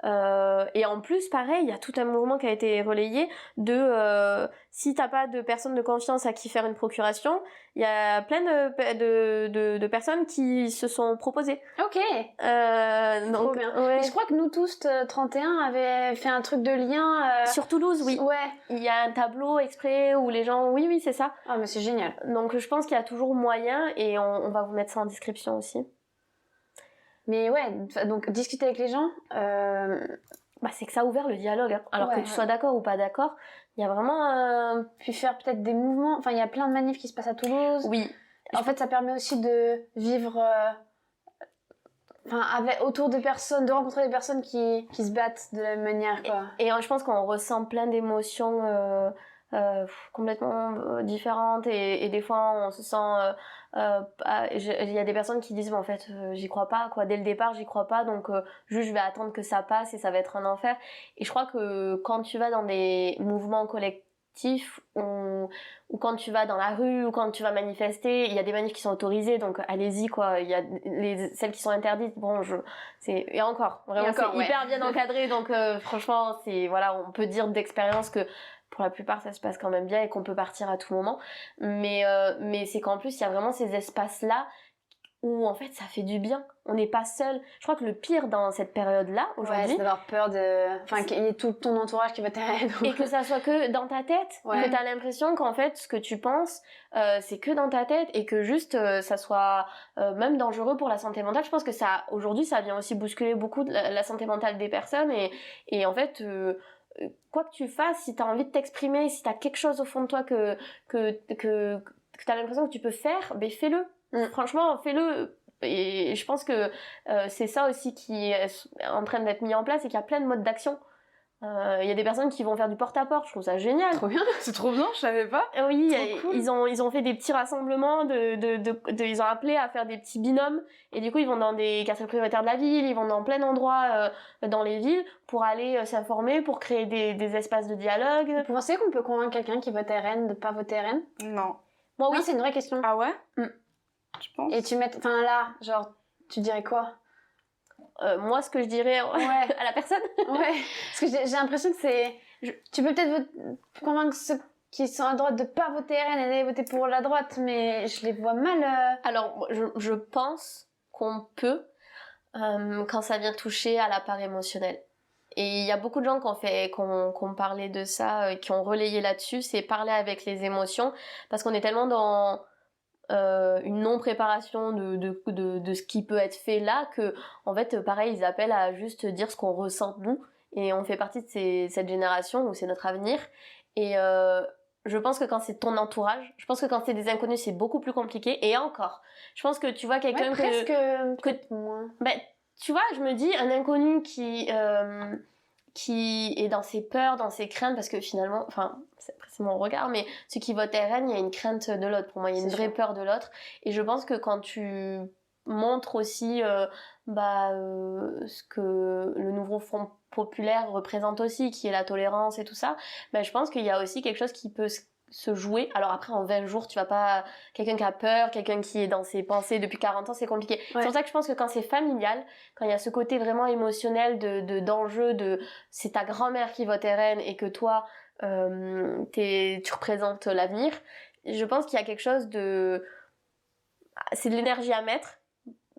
Et en plus, pareil, il y a tout un mouvement qui a été relayé de si t'as pas de personne de confiance à qui faire une procuration, il y a plein de personnes qui se sont proposées. Ok. Donc, trop bien. Ouais. Mais je crois que nous tous, 31, avaient fait un truc de lien. Sur Toulouse, oui. Ouais. Il y a un tableau exprès où les gens... Oui, c'est ça. Ah, mais c'est génial. Donc je pense qu'il y a toujours moyen et on va vous mettre ça en description aussi. Mais ouais, donc discuter avec les gens, c'est que ça a ouvert le dialogue. Hein. Alors que tu sois d'accord ou pas d'accord, il y a vraiment... Puis faire peut-être des mouvements, enfin il y a plein de manifs qui se passent à Toulouse. Oui. En fait, ça permet aussi de vivre autour de personnes, de rencontrer des personnes qui se battent de la même manière, quoi. Et je pense qu'on ressent plein d'émotions complètement différentes et des fois on se sent... il y a des personnes qui disent en fait j'y crois pas quoi, dès le départ j'y crois pas, donc juste je vais attendre que ça passe et ça va être un enfer. Et je crois que quand tu vas dans des mouvements collectifs ou quand tu vas dans la rue ou quand tu vas manifester, il y a des manifs qui sont autorisés, donc allez-y quoi. Il y a celles qui sont interdites, et encore vraiment c'est hyper bien encadré, donc franchement on peut dire d'expérience que pour la plupart ça se passe quand même bien et qu'on peut partir à tout moment, mais c'est qu'en plus il y a vraiment ces espaces là où en fait ça fait du bien. On n'est pas seul. Je crois que le pire dans cette période-là, aujourd'hui, c'est d'avoir peur enfin, qu'il y ait tout ton entourage qui va t'aider. et que ça soit que dans ta tête, que t'as l'impression qu'en fait ce que tu penses c'est que dans ta tête et que juste ça soit même dangereux pour la santé mentale. Je pense que ça aujourd'hui ça vient aussi bousculer beaucoup la santé mentale des personnes et en fait quoi que tu fasses, si t'as envie de t'exprimer, si t'as quelque chose au fond de toi que t'as l'impression que tu peux faire, ben fais-le. Franchement, fais-le. Et je pense que c'est ça aussi qui est en train d'être mis en place et qu'il y a plein de modes d'action. Il y a des personnes qui vont faire du porte-à-porte, je trouve ça génial. Trop bien. C'est trop bien, je savais pas. Oui, Trop cool. ils ont fait des petits rassemblements, ils ont appelé à faire des petits binômes, et du coup ils vont dans des quartiers prioritaires de la ville, ils vont dans plein d'endroits dans les villes pour aller s'informer, pour créer des espaces de dialogue. Vous pensez qu'on peut convaincre quelqu'un qui vote RN de pas voter RN? Non. Moi Oui, c'est une vraie question. Ah ouais? Tu penses? Et enfin là, genre, tu dirais quoi? Moi, ce que je dirais à la personne. Ouais, parce que j'ai l'impression que c'est... Tu peux peut-être convaincre ceux qui sont à droite de pas voter RN et d'aller voter pour la droite, mais je les vois mal... Alors, je pense qu'on peut, quand ça vient toucher à la part émotionnelle. Et il y a beaucoup de gens qui ont parlé de ça, qui ont relayé là-dessus, c'est parler avec les émotions, parce qu'on est tellement dans... une non-préparation de ce qui peut être fait là que en fait pareil ils appellent à juste dire ce qu'on ressent nous et on fait partie de cette génération où c'est notre avenir et je pense que quand c'est ton entourage, je pense que quand c'est des inconnus c'est beaucoup plus compliqué et encore je pense que tu vois quelqu'un presque moins. Ben, tu vois je me dis un inconnu qui est dans ses peurs, dans ses craintes, parce que finalement, enfin, c'est mon regard, mais ceux qui votent RN, il y a une crainte de l'autre. Pour moi, il y a une vraie peur de l'autre. Et je pense que quand tu montres aussi ce que le nouveau Front populaire représente aussi, qui est la tolérance et tout ça, je pense qu'il y a aussi quelque chose qui peut se jouer. Alors après, en 20 jours, tu vas pas... Quelqu'un qui a peur, quelqu'un qui est dans ses pensées depuis 40 ans, c'est compliqué. Ouais. C'est pour ça que je pense que quand c'est familial, quand il y a ce côté vraiment émotionnel d'enjeu, c'est ta grand-mère qui vote RN et que toi, tu représentes l'avenir, je pense qu'il y a quelque chose de... C'est de l'énergie à mettre.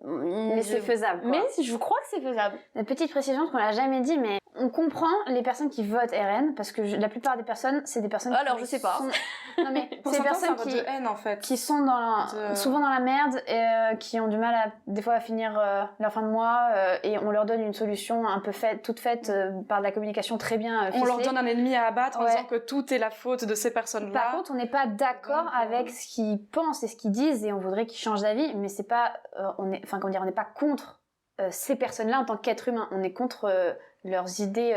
Mais c'est faisable, quoi. Mais je crois que c'est faisable. Une petite précision, ce qu'on l'a jamais dit, mais on comprend les personnes qui votent RN, parce que la plupart des personnes, c'est des personnes alors, je sais pas. Non mais, c'est des personnes de haine, en fait. qui sont souvent dans la merde, et qui ont du mal des fois à finir leur fin de mois, et on leur donne une solution un peu toute faite par de la communication très bien ficelée. On leur donne un ennemi à abattre en disant que tout est la faute de ces personnes-là. Par contre, on n'est pas d'accord avec ce qu'ils pensent et ce qu'ils disent, et on voudrait qu'ils changent d'avis, mais c'est pas... on n'est pas contre ces personnes-là en tant qu'êtres humains, on est contre leurs idées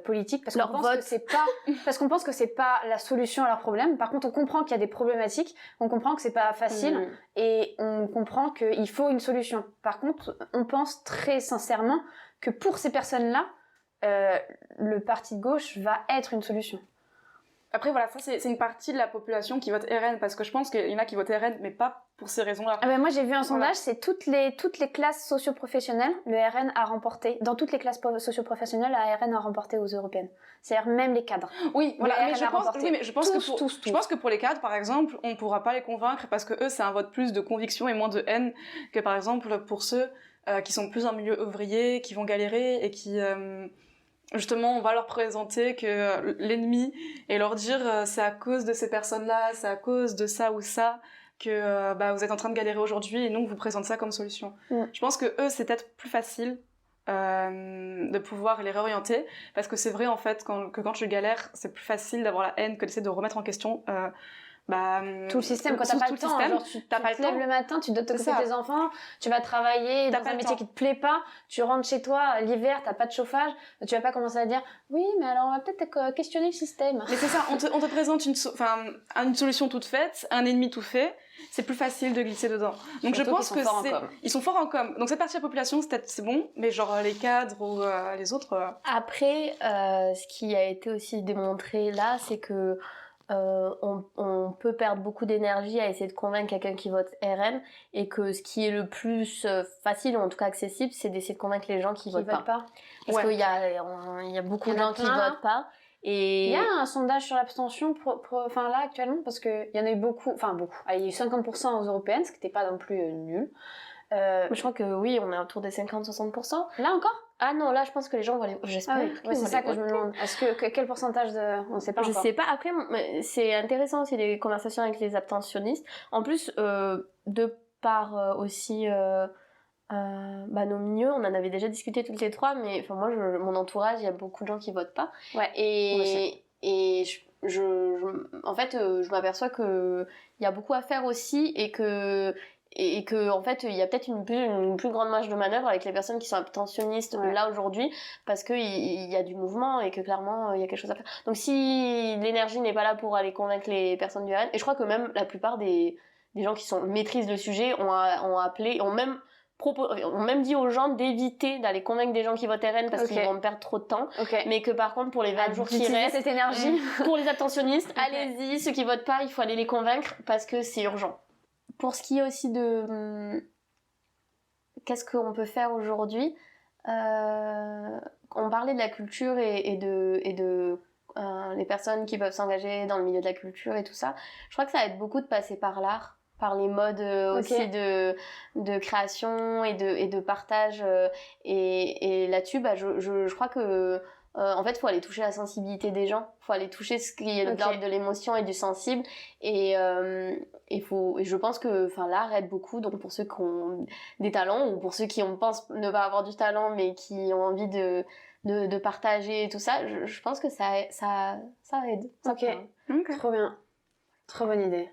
politiques parce qu'on pense que c'est pas la solution à leurs problèmes. Par contre, on comprend qu'il y a des problématiques, on comprend que c'est pas facile et on comprend qu'il faut une solution. Par contre, on pense très sincèrement que pour ces personnes-là, le parti de gauche va être une solution. Après, voilà, ça, c'est une partie de la population qui vote RN, parce que je pense qu'il y en a qui votent RN, mais pas pour ces raisons-là. Moi, j'ai vu un sondage, c'est toutes les classes socio-professionnelles, le RN a remporté. Dans toutes les classes socio-professionnelles, la RN a remporté aux européennes. C'est-à-dire même les cadres. Oui, voilà, mais je pense que pour les cadres, par exemple, on ne pourra pas les convaincre, parce que eux, c'est un vote plus de conviction et moins de haine que, par exemple, pour ceux qui sont plus en milieu ouvrier, qui vont galérer et qui... justement, on va leur présenter que l'ennemi et leur dire c'est à cause de ces personnes-là, c'est à cause de ça ou ça que vous êtes en train de galérer aujourd'hui et nous on vous présente ça comme solution. Je pense que eux c'est peut-être plus facile de pouvoir les réorienter parce que c'est vrai en fait que quand tu galères c'est plus facile d'avoir la haine que d'essayer de remettre en question tout le système, quand t'as pas le temps, genre tu te lèves le matin, tu dois t'occuper de tes enfants, tu vas travailler dans un métier qui te plaît pas, tu rentres chez toi, l'hiver, t'as pas de chauffage, tu vas pas commencer à dire oui, mais alors on va peut-être questionner le système. Mais c'est ça, on te présente une solution toute faite, un ennemi tout fait, c'est plus facile de glisser dedans. Donc surtout je pense ils sont forts en com. Donc cette partie de la population, c'est bon, mais genre les cadres ou les autres... Après, ce qui a été aussi démontré là, c'est que on peut perdre beaucoup d'énergie à essayer de convaincre quelqu'un qui vote RN et que ce qui est le plus facile ou en tout cas accessible c'est d'essayer de convaincre les gens qui votent pas. Parce qu'il y a beaucoup de gens qui votent pas Et il y a un sondage sur l'abstention enfin là actuellement parce que il y en a eu beaucoup, il y a eu 50% aux européennes, ce qui n'était pas non plus nul. je crois que oui, on est autour des 50-60%. Là encore? Ah non, là je pense que les gens vont aller. J'espère. C'est ça que je me demande. Quel pourcentage on ne sait pas encore. Je sais pas. Après, c'est intéressant aussi les conversations avec les abstentionnistes. En plus, de par aussi nos milieux, on en avait déjà discuté toutes les trois, mais enfin moi, mon entourage, il y a beaucoup de gens qui votent pas. Ouais. Et en fait, je m'aperçois que il y a beaucoup à faire aussi et que en fait il y a peut-être une plus grande marge de manœuvre avec les personnes qui sont abstentionnistes là aujourd'hui parce que il y a du mouvement et que clairement il y a quelque chose à faire. Donc si l'énergie n'est pas là pour aller convaincre les personnes du RN, et je crois que même la plupart des gens qui maîtrisent le sujet ont appelé, ont même dit aux gens d'éviter d'aller convaincre des gens qui votent RN parce qu'ils vont perdre trop de temps, mais que par contre pour les 20 jours qui restent, cette énergie pour les abstentionnistes, allez-y, ceux qui votent pas, il faut aller les convaincre parce que c'est urgent. Pour ce qui est aussi de qu'est-ce qu'on peut faire aujourd'hui, on parlait de la culture et de les personnes qui peuvent s'engager dans le milieu de la culture et tout ça. Je crois que ça aide beaucoup de passer par l'art, par les modes aussi de création et de partage. Et là-dessus, je crois que en fait, faut aller toucher la sensibilité des gens, faut aller toucher ce qui est de l'ordre de l'émotion et du sensible, et je pense que l'art aide beaucoup, donc pour ceux qui ont des talents ou pour ceux qui pensent ne pas avoir du talent mais qui ont envie de partager et tout ça, je pense que ça aide. Trop bien, trop bonne idée.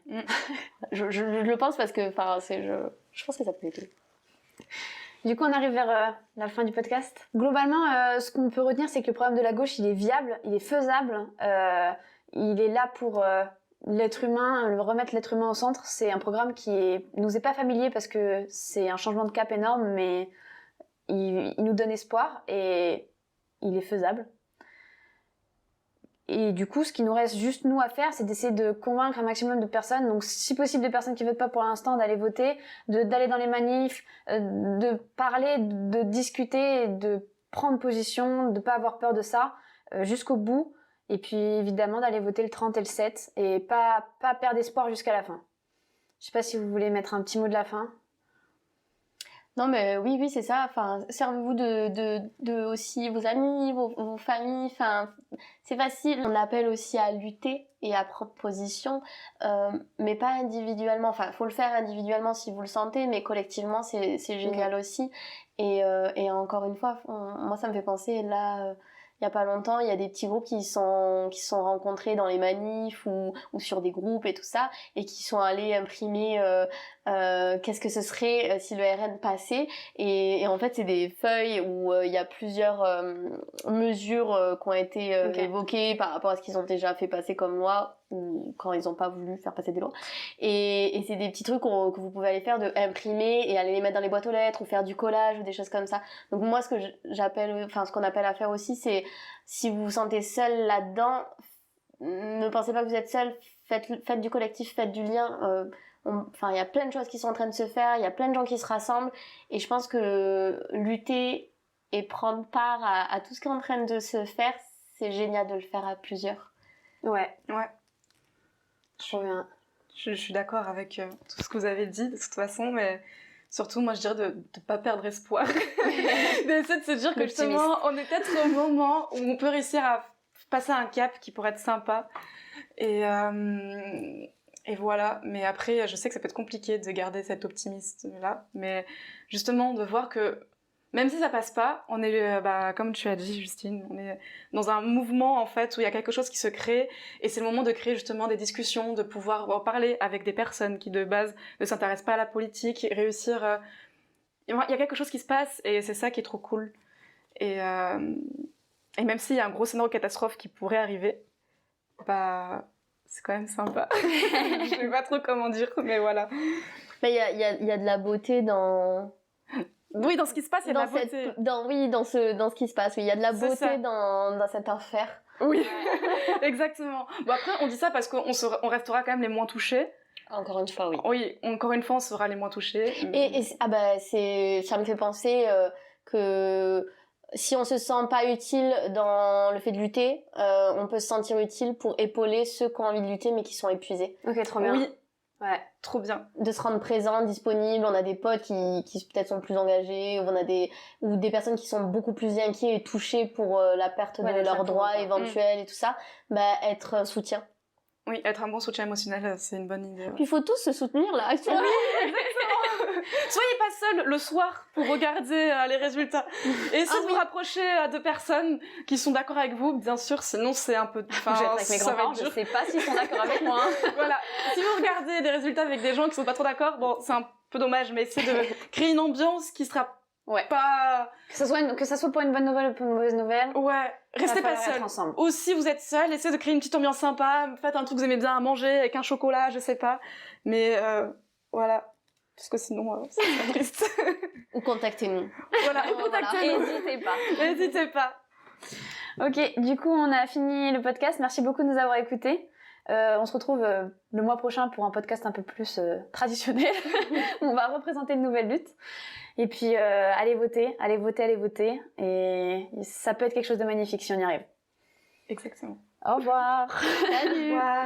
je le pense parce que je pense que ça peut aider. Du coup, on arrive vers la fin du podcast. Globalement, ce qu'on peut retenir, c'est que le programme de la gauche, il est viable, il est faisable. Il est là pour l'être humain, remettre l'être humain au centre. C'est un programme qui nous est pas familier parce que c'est un changement de cap énorme, mais il nous donne espoir et il est faisable. Et du coup, ce qui nous reste juste nous à faire, c'est d'essayer de convaincre un maximum de personnes, donc si possible de personnes qui votent pas pour l'instant, d'aller voter, d'aller dans les manifs, de parler, de discuter, de prendre position, de pas avoir peur de ça, jusqu'au bout. Et puis évidemment d'aller voter le 30 et le 7 et pas perdre espoir jusqu'à la fin. Je sais pas si vous voulez mettre un petit mot de la fin. Non mais oui c'est ça, servez-vous de aussi vos amis, vos familles, c'est facile, on appelle aussi à lutter et à prendre position, mais pas individuellement, faut le faire individuellement si vous le sentez, mais collectivement c'est génial aussi, et encore une fois, moi ça me fait penser là... Il y a pas longtemps, il y a des petits groupes qui sont rencontrés dans les manifs ou sur des groupes et tout ça, et qui sont allés imprimer qu'est-ce que ce serait si le RN passait, et en fait c'est des feuilles où il y a plusieurs mesures qui ont été évoquées par rapport à ce qu'ils ont déjà fait passer comme loi ou quand ils n'ont pas voulu faire passer des lois, et c'est des petits trucs que vous pouvez aller faire, de imprimer et aller les mettre dans les boîtes aux lettres ou faire du collage ou des choses comme ça. Donc moi ce qu'on appelle à faire aussi, c'est si vous vous sentez seul là-dedans, ne pensez pas que vous êtes seul, faites du collectif, faites du lien. Il y a plein de choses qui sont en train de se faire, il y a plein de gens qui se rassemblent, et je pense que lutter et prendre part à tout ce qui est en train de se faire, c'est génial de le faire à plusieurs. Ouais. Trop bien. Je suis d'accord avec tout ce que vous avez dit de toute façon, mais surtout moi je dirais de ne pas perdre espoir. D'essayer de se dire que justement on est peut-être au moment où on peut réussir à passer un cap qui pourrait être sympa, et voilà. Mais après je sais que ça peut être compliqué de garder cet optimisme là, mais justement de voir que même si ça passe pas, on est, comme tu as dit Justine, on est dans un mouvement en fait où il y a quelque chose qui se crée, et c'est le moment de créer justement des discussions, de pouvoir en parler avec des personnes qui de base ne s'intéressent pas à la politique, et réussir. Il y a quelque chose qui se passe, et c'est ça qui est trop cool. Et même s'il y a un gros scénario catastrophe qui pourrait arriver, c'est quand même sympa. Je sais pas trop comment dire, mais voilà. Mais il y a de la beauté dans... Oui, dans ce qui se passe, il y a de la beauté. Dans ce qui se passe, oui, il y a de la beauté dans cet enfer. Oui, exactement. Bon, après, on dit ça parce qu'on restera quand même les moins touchés. Encore une fois, oui. Oui, encore une fois, on sera les moins touchés. Ça me fait penser que si on se sent pas utile dans le fait de lutter, on peut se sentir utile pour épauler ceux qui ont envie de lutter mais qui sont épuisés. Ok, trop bien. Oui, Ouais. trop bien. De se rendre présent, disponible. On a des potes qui peut-être sont plus engagés, ou on a des personnes qui sont beaucoup plus inquiets et touchés pour la perte Ouais, de d'être là leurs pour droits eux. éventuels et tout ça. Bah, être un soutien. Oui, être un bon soutien émotionnel, c'est une bonne idée. Ouais. Puis il faut tous se soutenir là actuellement. Soyez pas seul le soir pour regarder les résultats. Et essayez de vous rapprocher de personnes qui sont d'accord avec vous, bien sûr, sinon c'est un peu... Je vais être avec mes ça va grands-parents, être je dur. sais pas s'ils sont d'accord avec moi. Hein. Voilà. Si vous regardez des résultats avec des gens qui sont pas trop d'accord, bon, c'est un peu dommage, mais essayez de créer une ambiance qui sera Ouais. pas... Que ça soit pour une bonne nouvelle ou pour une mauvaise nouvelle, Ouais, restez va pas falloir être seul. ensemble. Ou si vous êtes seul, essayez de créer une petite ambiance sympa, faites un truc que vous aimez bien à manger avec un chocolat, je sais pas. Mais voilà, parce que sinon c'est très triste. Ou contactez-nous. Voilà, Voilà. contactez-nous. N'hésitez pas. N'hésitez pas. Ok, du coup, on a fini le podcast. Merci beaucoup de nous avoir écoutés. On se retrouve le mois prochain pour un podcast un peu plus traditionnel. On va représenter une nouvelle lutte. Et puis, allez voter, allez voter, allez voter. Et ça peut être quelque chose de magnifique si on y arrive. Exactement. Au revoir. Salut. Au revoir.